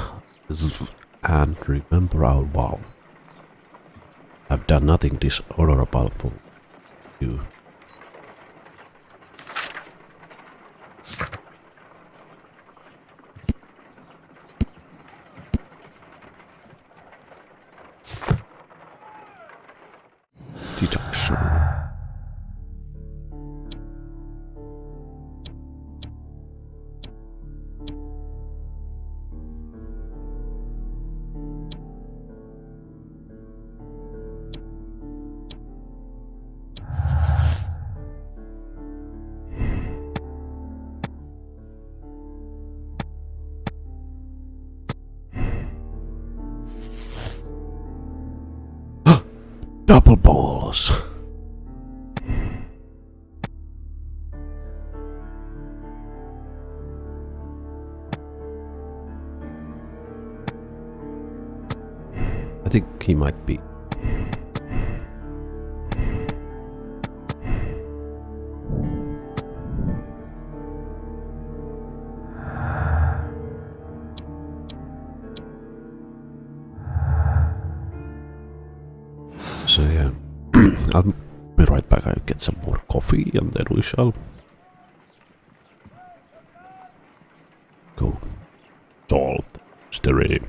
and remember our vow. I've done nothing dishonorable for you. Deduction. Double balls. I think he might be. So yeah, I'll be right back. I'll get some more coffee and then we shall go solve the mystery.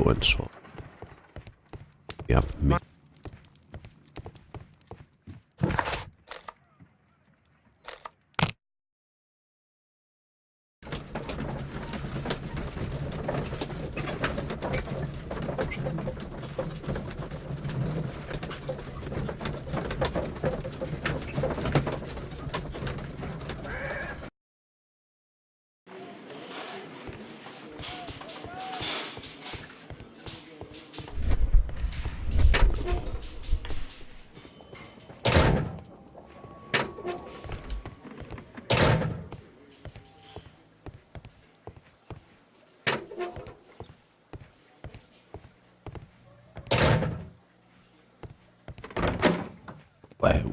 so and so. We have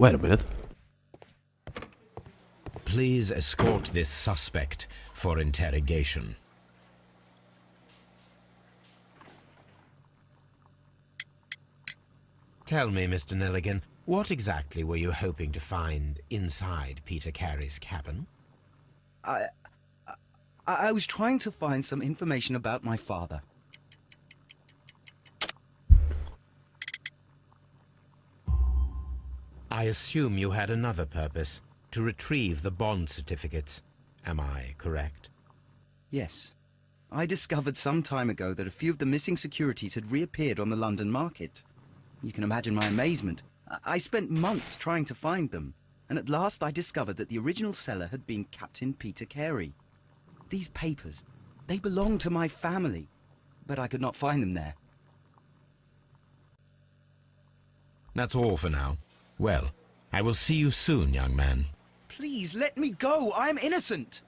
Wait a minute. Please escort this suspect for interrogation. Tell me, Mr. Nelligan, what exactly were you hoping to find inside Peter Carey's cabin? I was trying to find some information about my father. I assume you had another purpose, to retrieve the bond certificates. Am I correct? Yes. I discovered some time ago that a few of the missing securities had reappeared on the London market. You can imagine my amazement. I spent months trying to find them, and at last I discovered that the original seller had been Captain Peter Carey. These papers, they belong to my family, but I could not find them there. That's all for now. Well, I will see you soon, young man. Please, let me go! I'm innocent!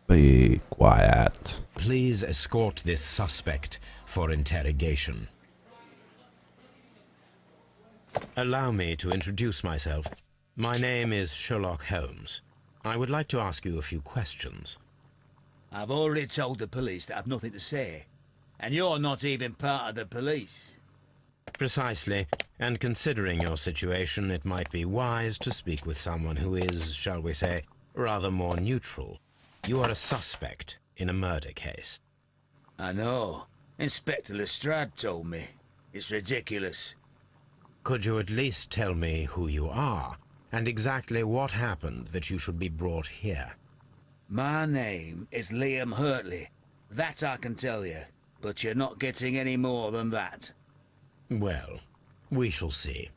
Be quiet. Please escort this suspect for interrogation. Allow me to introduce myself. My name is Sherlock Holmes. I would like to ask you a few questions. I've already told the police that I've nothing to say. And you're not even part of the police. Precisely, and considering your situation, it might be wise to speak with someone who is, shall we say, rather more neutral. You are a suspect in a murder case. I know. Inspector Lestrade told me. It's ridiculous. Could you at least tell me who you are, and exactly what happened that you should be brought here? My name is Liam Hurtley. That I can tell you, but you're not getting any more than that. Well, we shall see.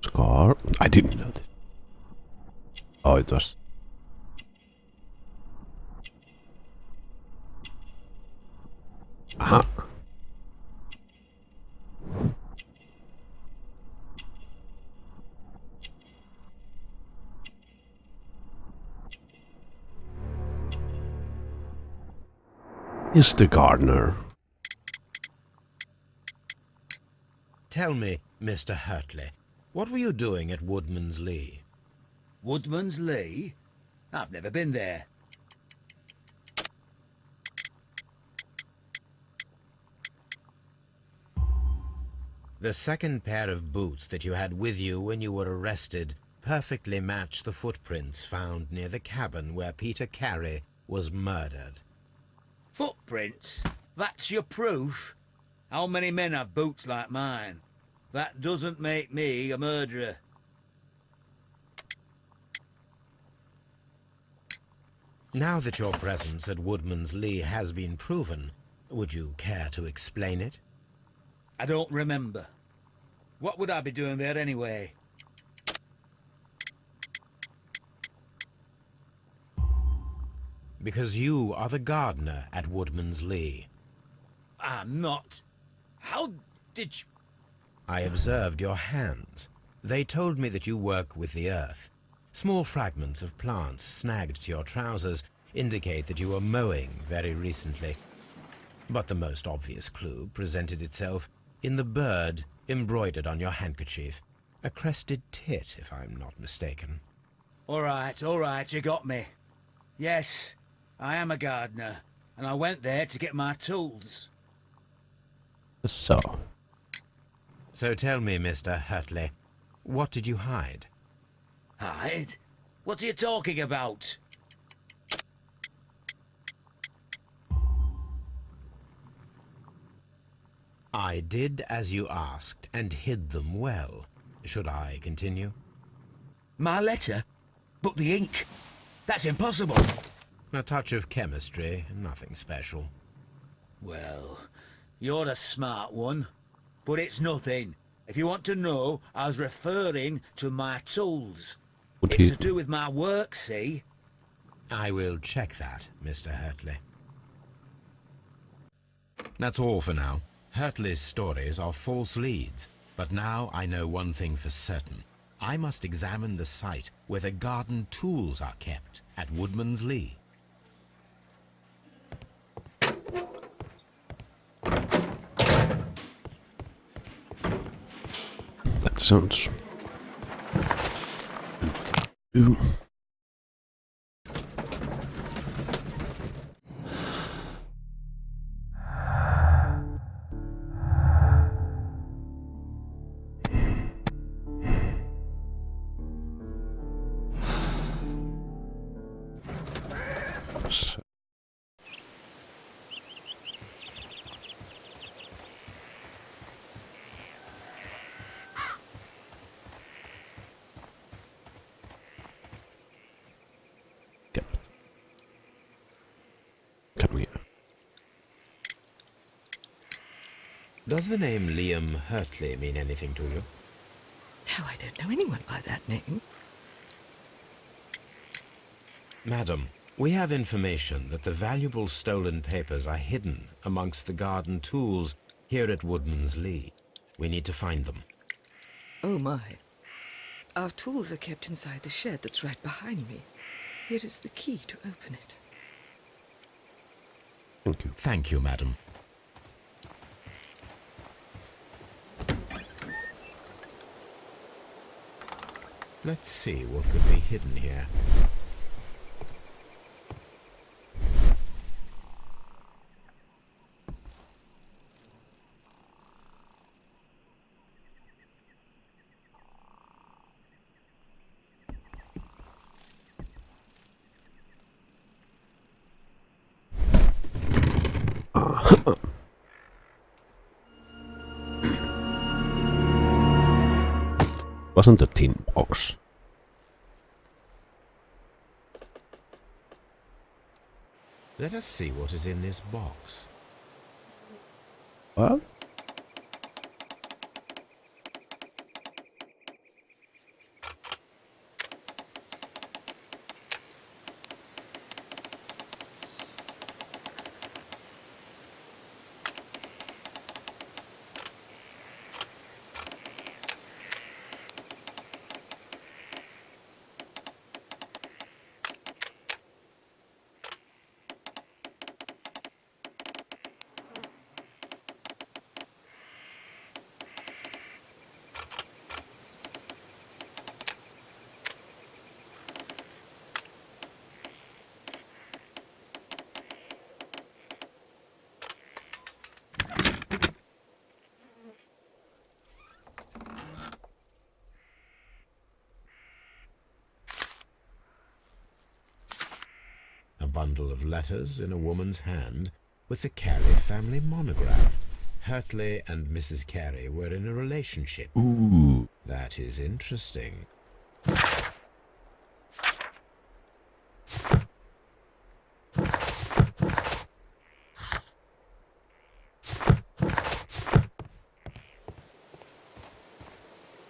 Scar? I didn't know this. Oh, it was. Aha. Mr. Gardner. Tell me, Mr. Hurtley, what were you doing at Woodman's Lee? Woodman's Lee? I've never been there. The second pair of boots that you had with you when you were arrested perfectly match the footprints found near the cabin where Peter Carey was murdered. Footprints? That's your proof? How many men have boots like mine? That doesn't make me a murderer. Now that your presence at Woodman's Lee has been proven, would you care to explain it? I don't remember. What would I be doing there anyway? Because you are the gardener at Woodman's Lee. I'm not. How did you... I observed your hands. They told me that you work with the earth. Small fragments of plants snagged to your trousers indicate that you were mowing very recently. But the most obvious clue presented itself in the bird embroidered on your handkerchief. A crested tit, if I'm not mistaken. All right, you got me. Yes, I am a gardener, and I went there to get my tools. So, So tell me, Mr. Hurtley, what did you hide? Hide? What are you talking about? I did as you asked and hid them well. Should I continue? My letter? But the ink? That's impossible. A touch of chemistry, nothing special. Well, you're a smart one. But it's nothing. If you want to know, I was referring to my tools. would It's he? to do with my work, see? I will check that, Mr. Hurtley. That's all for now. Hurtley's stories are false leads, but now I know one thing for certain. I must examine the site where the garden tools are kept at Woodman's Lee. That sounds. Ooh. So- Yep. Can we? Does the name Liam Hurtley mean anything to you? No, I don't know anyone by that name. Madam, we have information that the valuable stolen papers are hidden amongst the garden tools here at Woodman's Lee. We need to find them. Oh my. Our tools are kept inside the shed that's right behind me. Here is the key to open it. Thank you. Thank you, madam. Let's see what could be hidden here. Wasn't a tin box. Let us see what is in this box. Well, A bundle of letters in a woman's hand with the Carey family monogram. Hurtley and Mrs. Carey were in a relationship. ooh, That is interesting.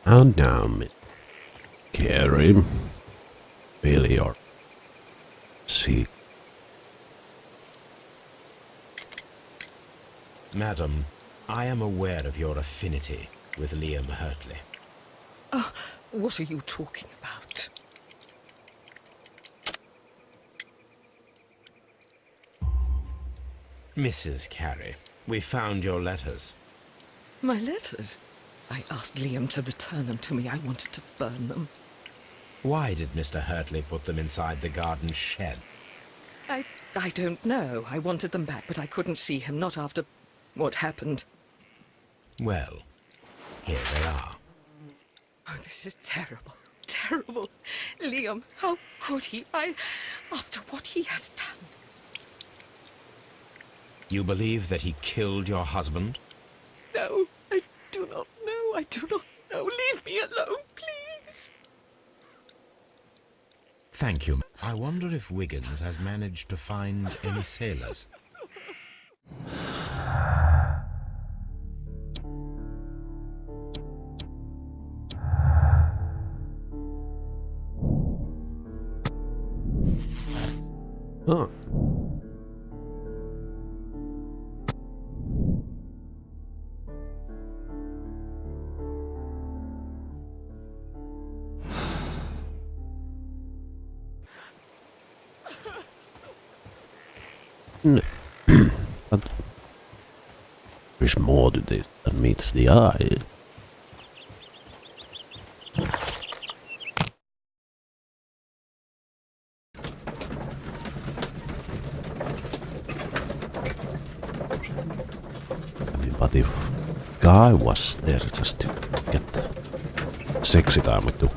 and now, Miss Carey, really are sick. Madam, I am aware of your affinity with Liam Hurtley. Oh, what are you talking about? Mrs. Carey, we found your letters. My letters? I asked Liam to return them to me. I wanted to burn them. Why did Mr. Hurtley put them inside the garden shed? I don't know. I wanted them back, but I couldn't see him, not after what happened. Well, here they are. Oh, this is terrible. Terrible. Liam, how could he? After what he has done. You believe that he killed your husband? No, I do not know. I do not know. Leave me alone, please. Thank you. I wonder if Wiggins has managed to find any sailors. Huh. No. But there's more to this than meets the eye. I mean, but if Guy was there just to get sexy time with the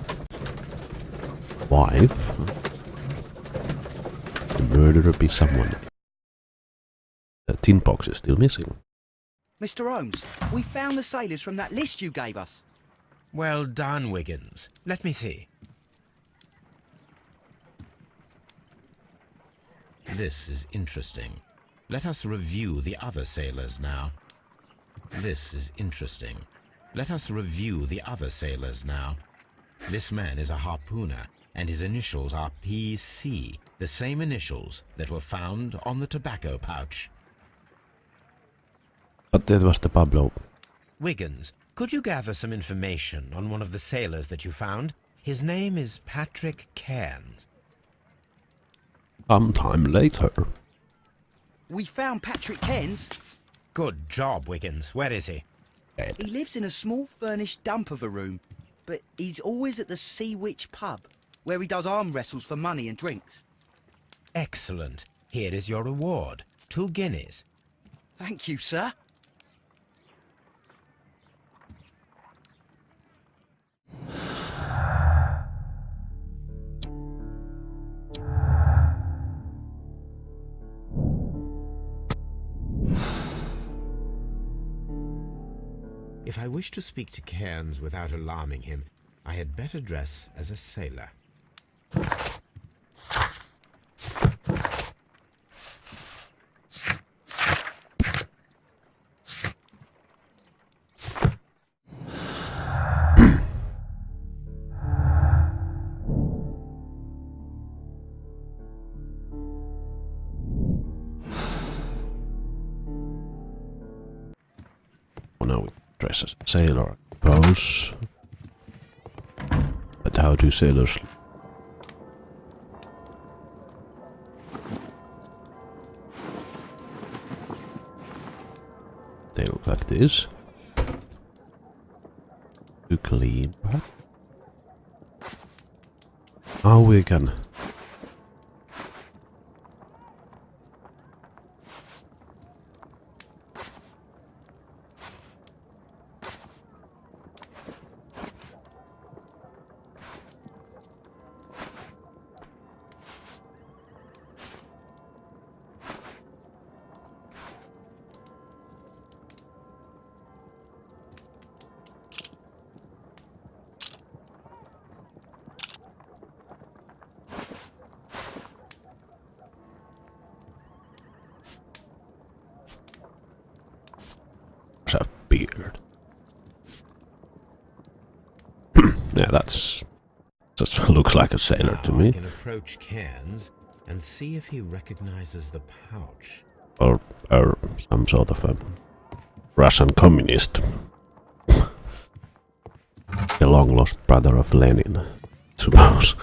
wife, the murderer be someone. The tin box is still missing. Mr. Holmes, we found the sailors from that list you gave us. Well done, Wiggins. Let me see. This is interesting. Let us review the other sailors now. This is interesting. Let us review the other sailors now. This man is a harpooner, and his initials are PC, the same initials that were found on the tobacco pouch. But that was the Pablo. Wiggins, could you gather some information on one of the sailors that you found? His name is Patrick Cairns. Sometime later. We found Patrick Cairns. Good job, Wiggins. Where is he? He lives in a small furnished dump of a room, but he's always at the Sea Witch pub, where he does arm wrestles for money and drinks. Excellent. Here is your reward. 2 guineas. Thank you, sir. If I wish to speak to Cairns without alarming him, I had better dress as a sailor. Oh, now we dress as a sailor, I suppose. But how do sailors... They look like this. Too clean, perhaps? Oh, we can... have beard. Yeah, that's just looks like a sailor to Now me. I can approach Cairns and see if he recognizes the pouch. Or some sort of a Russian communist. The long lost brother of Lenin, I suppose.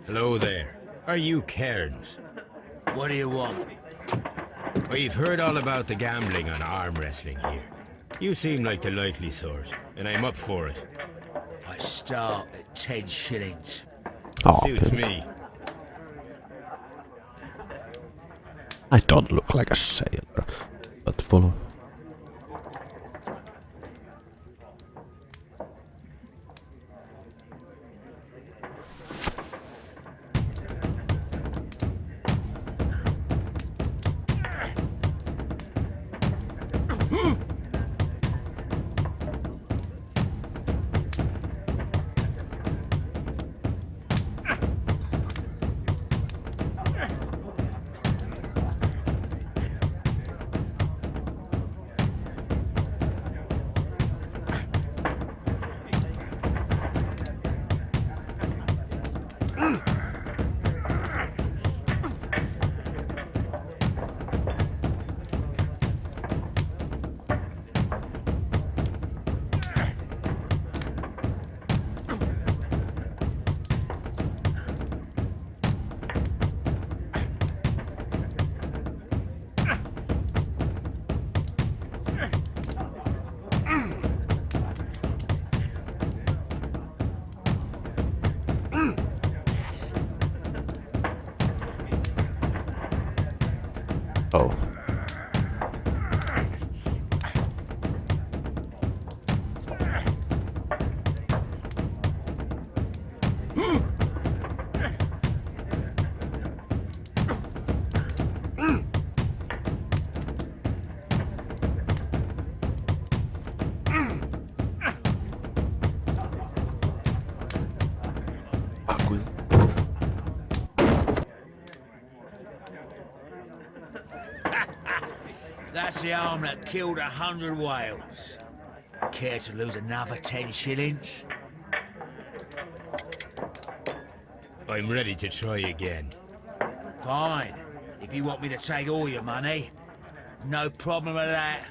Hello there. Are you Cairns? What do you want? We've heard all about the gambling on arm wrestling here. You seem like the likely sort, and I'm up for it. I start at 10 shillings. Oh, Suits okay. me. I don't look like a sailor, but follow. Oh. That's the arm that killed 100 whales. Care to lose another 10 shillings? I'm ready to try again. Fine. If you want me to take all your money, no problem with that.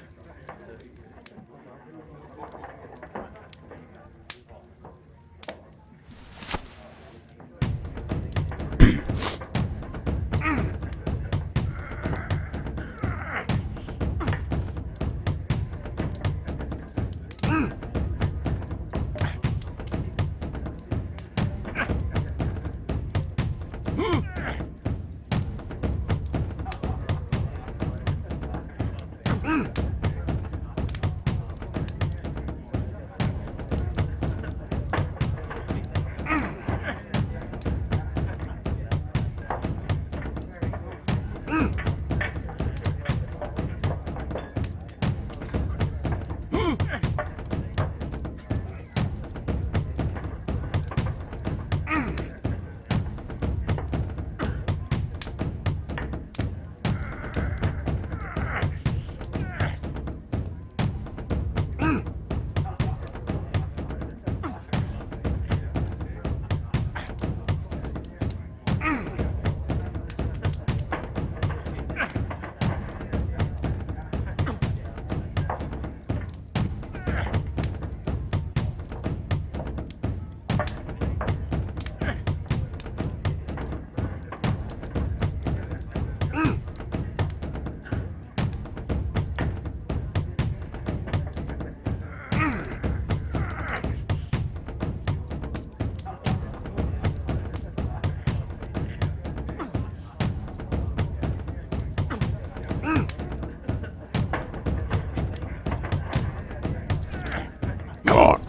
Come on.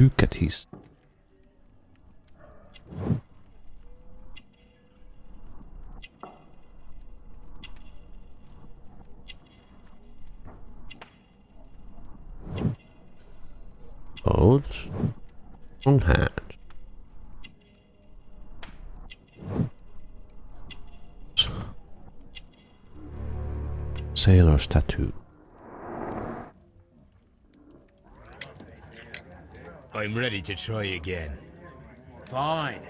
Look at his... Boats. Strong hands. Sailor's tattoo. I'm ready to try again. Fine.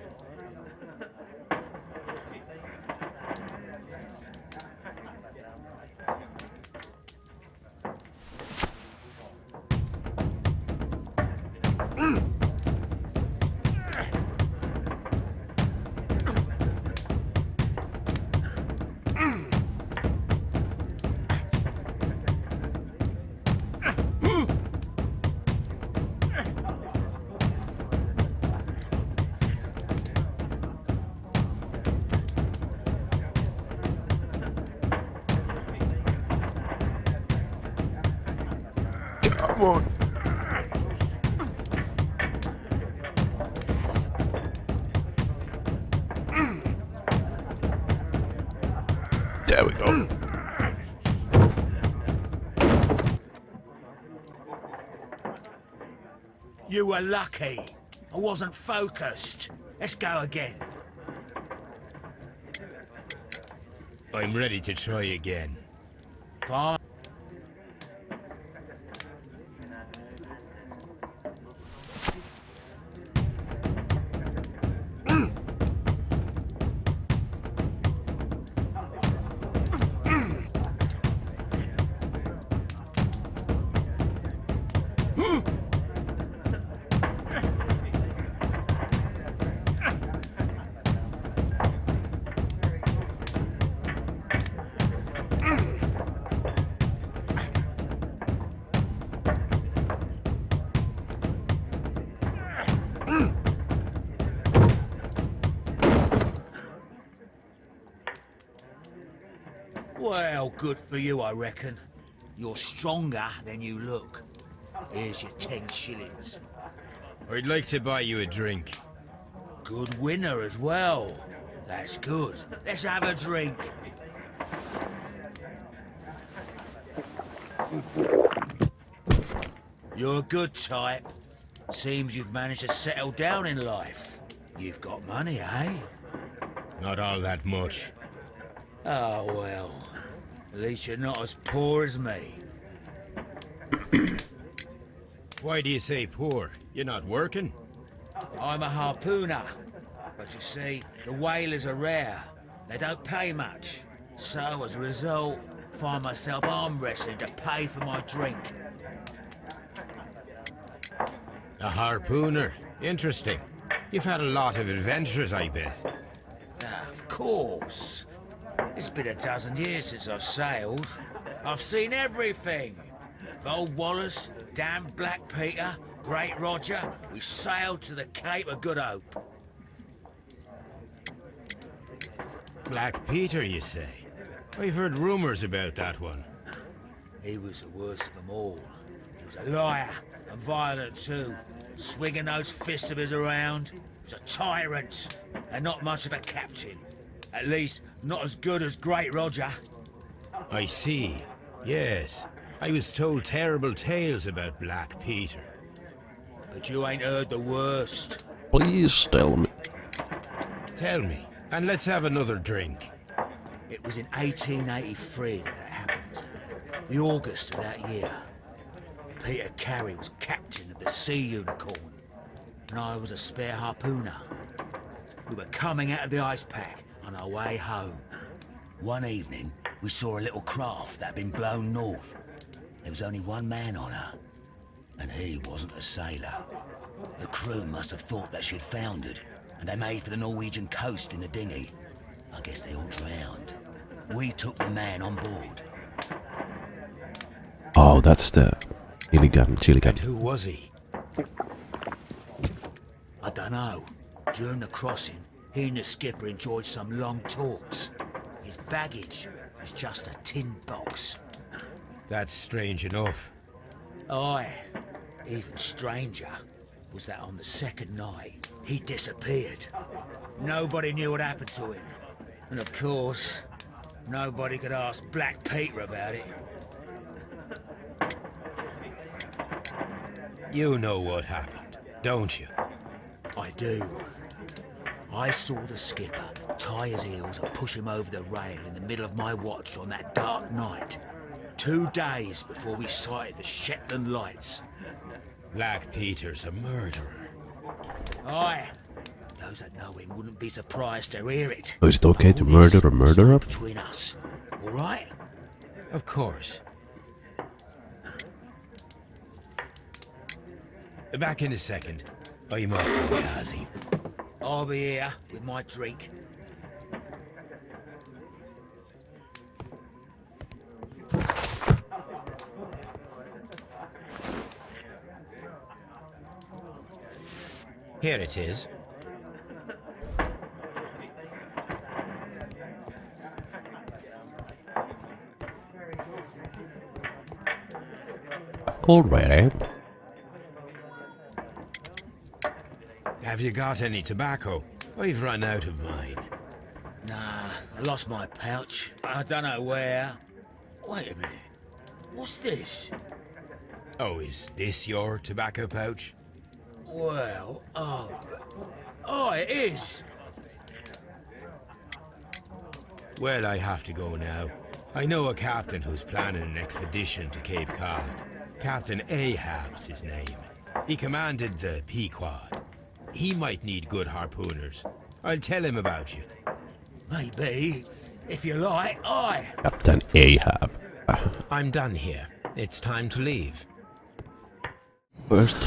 Come on. There we go. You were lucky. I wasn't focused. Let's go again. I'm ready to try again. Fine. Well, good for you, I reckon. You're stronger than you look. Here's your 10 shillings. I'd like to buy you a drink. Good winner as well. That's good. Let's have a drink. You're a good type. Seems you've managed to settle down in life. You've got money, eh? Not all that much. Oh, well. At least you're not as poor as me. Why do you say poor? You're not working? I'm a harpooner. But you see, the whalers are rare. They don't pay much. So, as a result, find myself arm wrestling to pay for my drink. A harpooner? Interesting. You've had a lot of adventures, I bet. Of course. It's been a dozen years since I've sailed. I've seen everything. Old Wallace, damn Black Peter, Great Roger. We sailed to the Cape of Good Hope. Black Peter, you say? I've heard rumors about that one. He was the worst of them all. He was a liar and violent too, swinging those fists of his around. He was a tyrant and not much of a captain. At least, not as good as Great Roger. I see. Yes. I was told terrible tales about Black Peter. But you ain't heard the worst. Please tell me. Tell me, and let's have another drink. It was in 1883 that it happened. The August of that year. Peter Carey was captain of the Sea Unicorn, and I was a spare harpooner. We were coming out of the ice pack on our way home. One evening, we saw a little craft that had been blown north. There was only one man on her, and he wasn't a sailor. The crew must have thought that she'd foundered, and they made for the Norwegian coast in the dinghy. I guess they all drowned. We took the man on board. Oh, that's the Chiligan. And who was he? I dunno. During the crossing, he and the skipper enjoyed some long talks. His baggage was just a tin box. That's strange enough. Aye, even stranger. was that on the second night, he disappeared. Nobody knew what happened to him. And of course, nobody could ask Black Peter about it. You know what happened, don't you? I do. I saw the skipper tie his heels and push him over the rail in the middle of my watch on that dark night. 2 days before we sighted the Shetland lights. Black Peter's a murderer. Aye. Those that know him wouldn't be surprised to hear it. So is it okay to All murder this a murderer? is between us, all right? Of course. Back in a second. I'm off to the Ghazi. I'll be here with my drink. Here it is. Already. Have you got any tobacco? I've run out of mine. Nah, I lost my pouch. I don't know where. Wait a minute. What's this? Oh, is this your tobacco pouch? Well, oh, it is. Well, I have to go now. I know a captain who's planning an expedition to Cape Cod. Captain Ahab's his name. He commanded the Pequod. He might need good harpooners. I'll tell him about you. Maybe. If you like, aye. Captain Ahab. I'm done here. It's time to leave. First.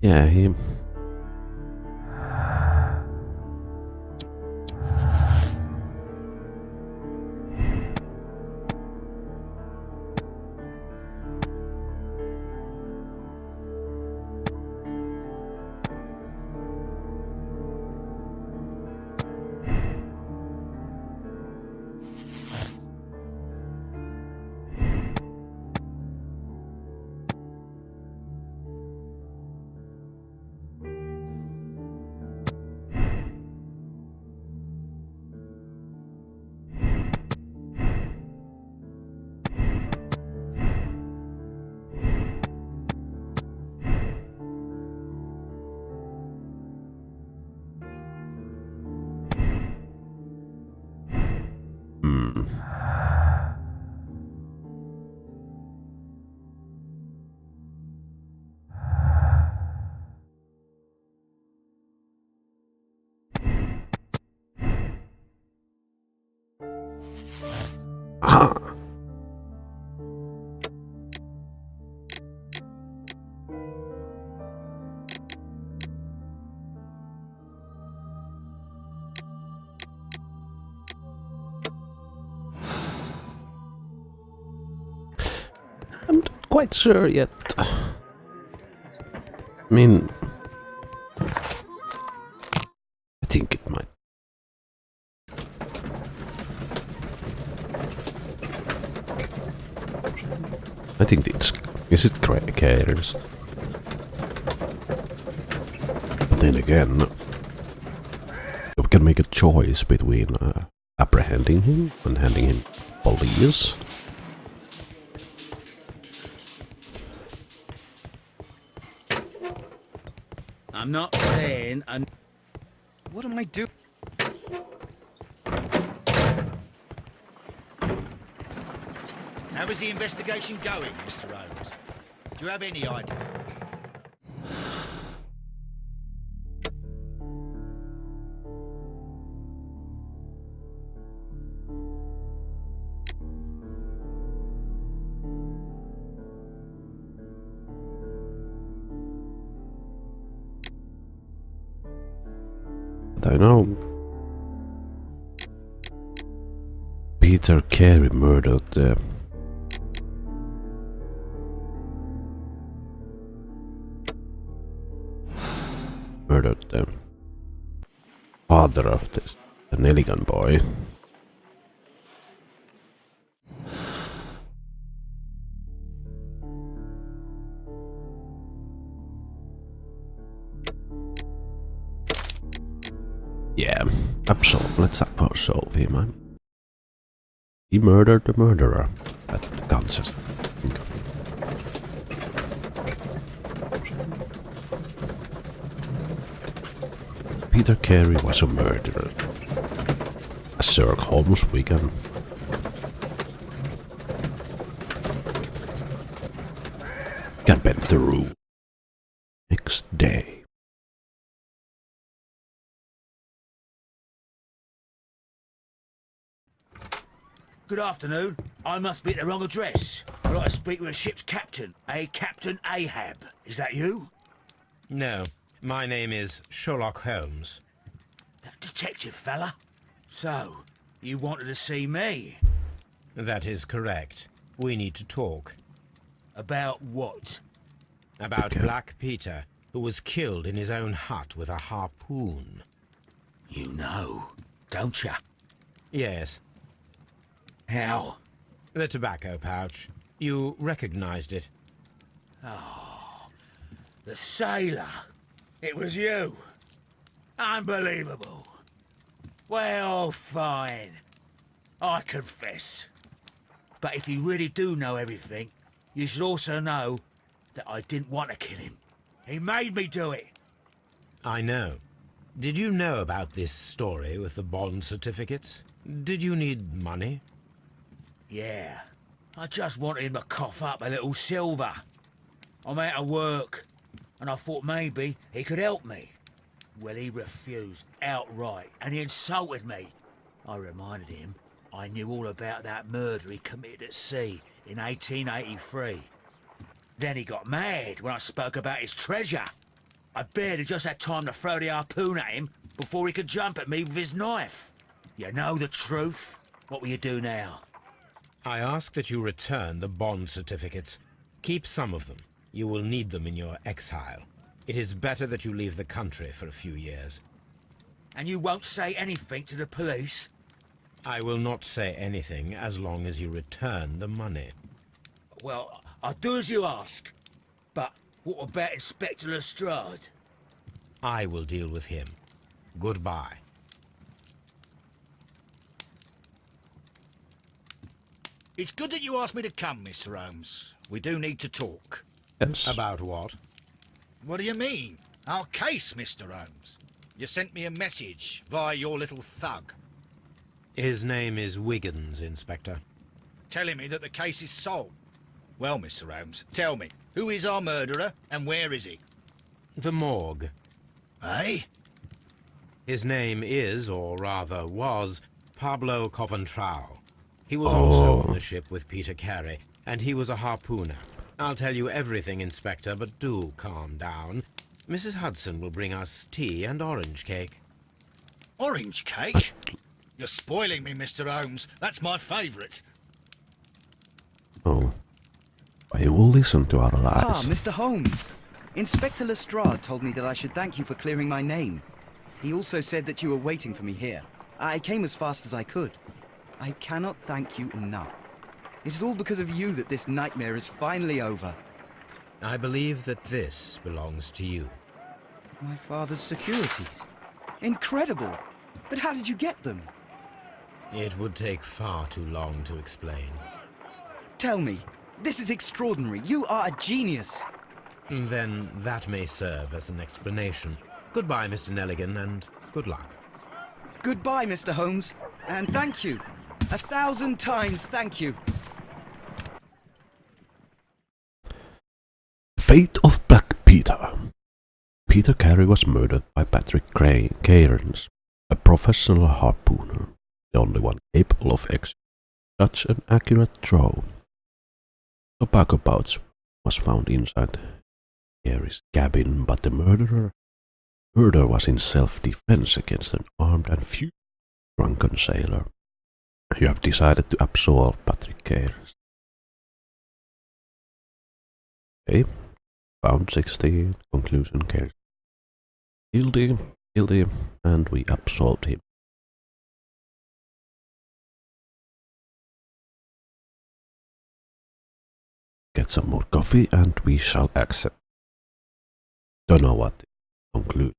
Yeah, he... I'm not quite sure yet. I mean... I think it might. I think it's... Is it Cater's? But then again... We can make a choice between apprehending him and handing him police. I'm not saying... What am I doing? How is the investigation going, Mr. Holmes? Do you have any idea? I know Peter Carey murdered the father of this, the Nelligan boy. Yeah, let's absolve him. He murdered the murderer at Kansas. Peter Carey was a murderer. As Sherlock Holmes Wigan. Can bend the rule. Next day. Good afternoon. I must be at the wrong address. I'd like to speak with a ship's captain, Captain Ahab. Is that you? No, my name is Sherlock Holmes. That detective fella? So, you wanted to see me? That is correct. We need to talk. About what? About Black Peter, who was killed in his own hut with a harpoon. You know, don't you? Yes. How? The tobacco pouch. You recognized it. Oh, the sailor. It was you. Unbelievable. Well, fine. I confess. But if you really do know everything, you should also know that I didn't want to kill him. He made me do it. I know. Did you know about this story with the bond certificates? Did you need money? Yeah. I just wanted him to cough up a little silver. I'm out of work, and I thought maybe he could help me. Well, he refused outright, and he insulted me. I reminded him I knew all about that murder he committed at sea in 1883. Then he got mad when I spoke about his treasure. I barely just had time to throw the harpoon at him before he could jump at me with his knife. You know the truth. What will you do now? I ask that you return the bond certificates. Keep some of them. You will need them in your exile. It is better that you leave the country for a few years. And you won't say anything to the police? I will not say anything as long as you return the money. Well, I'll do as you ask. But what about Inspector Lestrade? I will deal with him. Goodbye. It's good that you asked me to come, Mr. Holmes. We do need to talk. Yes. About what? What do you mean? Our case, Mr. Holmes. You sent me a message via your little thug. His name is Wiggins, Inspector. Telling me that the case is solved. Well, Mr. Holmes, tell me, who is our murderer and where is he? The morgue. Eh? His name is, or rather was, Pablo Coventrao. He was also on the ship with Peter Carey, and he was a harpooner. I'll tell you everything, Inspector, but do calm down. Mrs. Hudson will bring us tea and orange cake. Orange cake? You're spoiling me, Mr. Holmes. That's my favourite. Oh. But you will listen to our lies. Ah, Mr. Holmes. Inspector Lestrade told me that I should thank you for clearing my name. He also said that you were waiting for me here. I came as fast as I could. I cannot thank you enough. It is all because of you that this nightmare is finally over. I believe that this belongs to you. My father's securities. Incredible! But how did you get them? It would take far too long to explain. Tell me, this is extraordinary. You are a genius. Then that may serve as an explanation. Goodbye, Mr. Nelligan, and good luck. Goodbye, Mr. Holmes, and thank you. 1,000 times thank you. Fate of Black Peter. Peter Carey was murdered by Patrick Cairns, a professional harpooner, the only one capable of executing such an accurate throw. Tobacco pouch was found inside Carey's cabin, but the murderer Murder was in self-defense against an armed and furious drunken sailor. You have decided to absolve Patrick Carey. Okay. Found 16. Conclusion: Carey guilty, and we absolved him. Get some more coffee and we shall accept. Don't know what to conclude.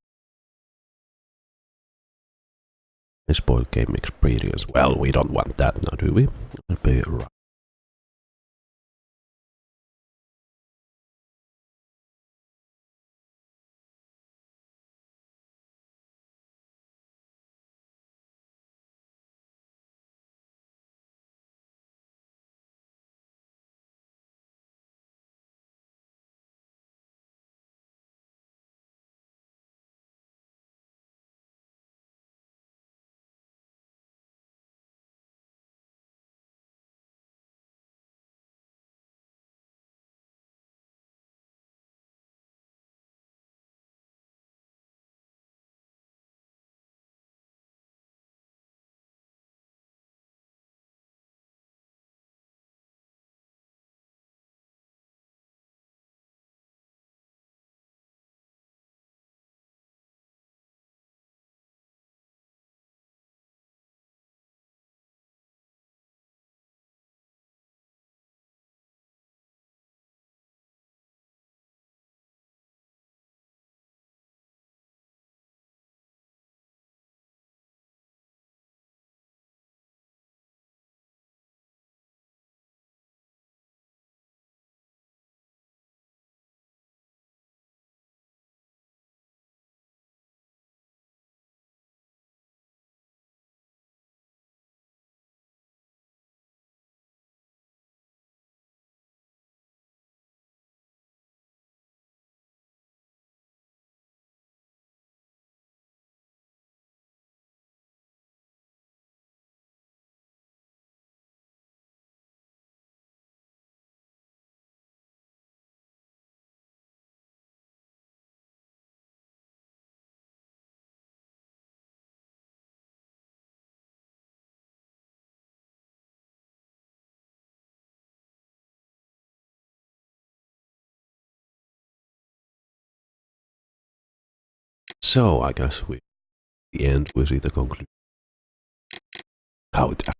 I spoiled game experience. Well, we don't want that now, do we? It'll be right. So I guess we the end we see the conclusion. How it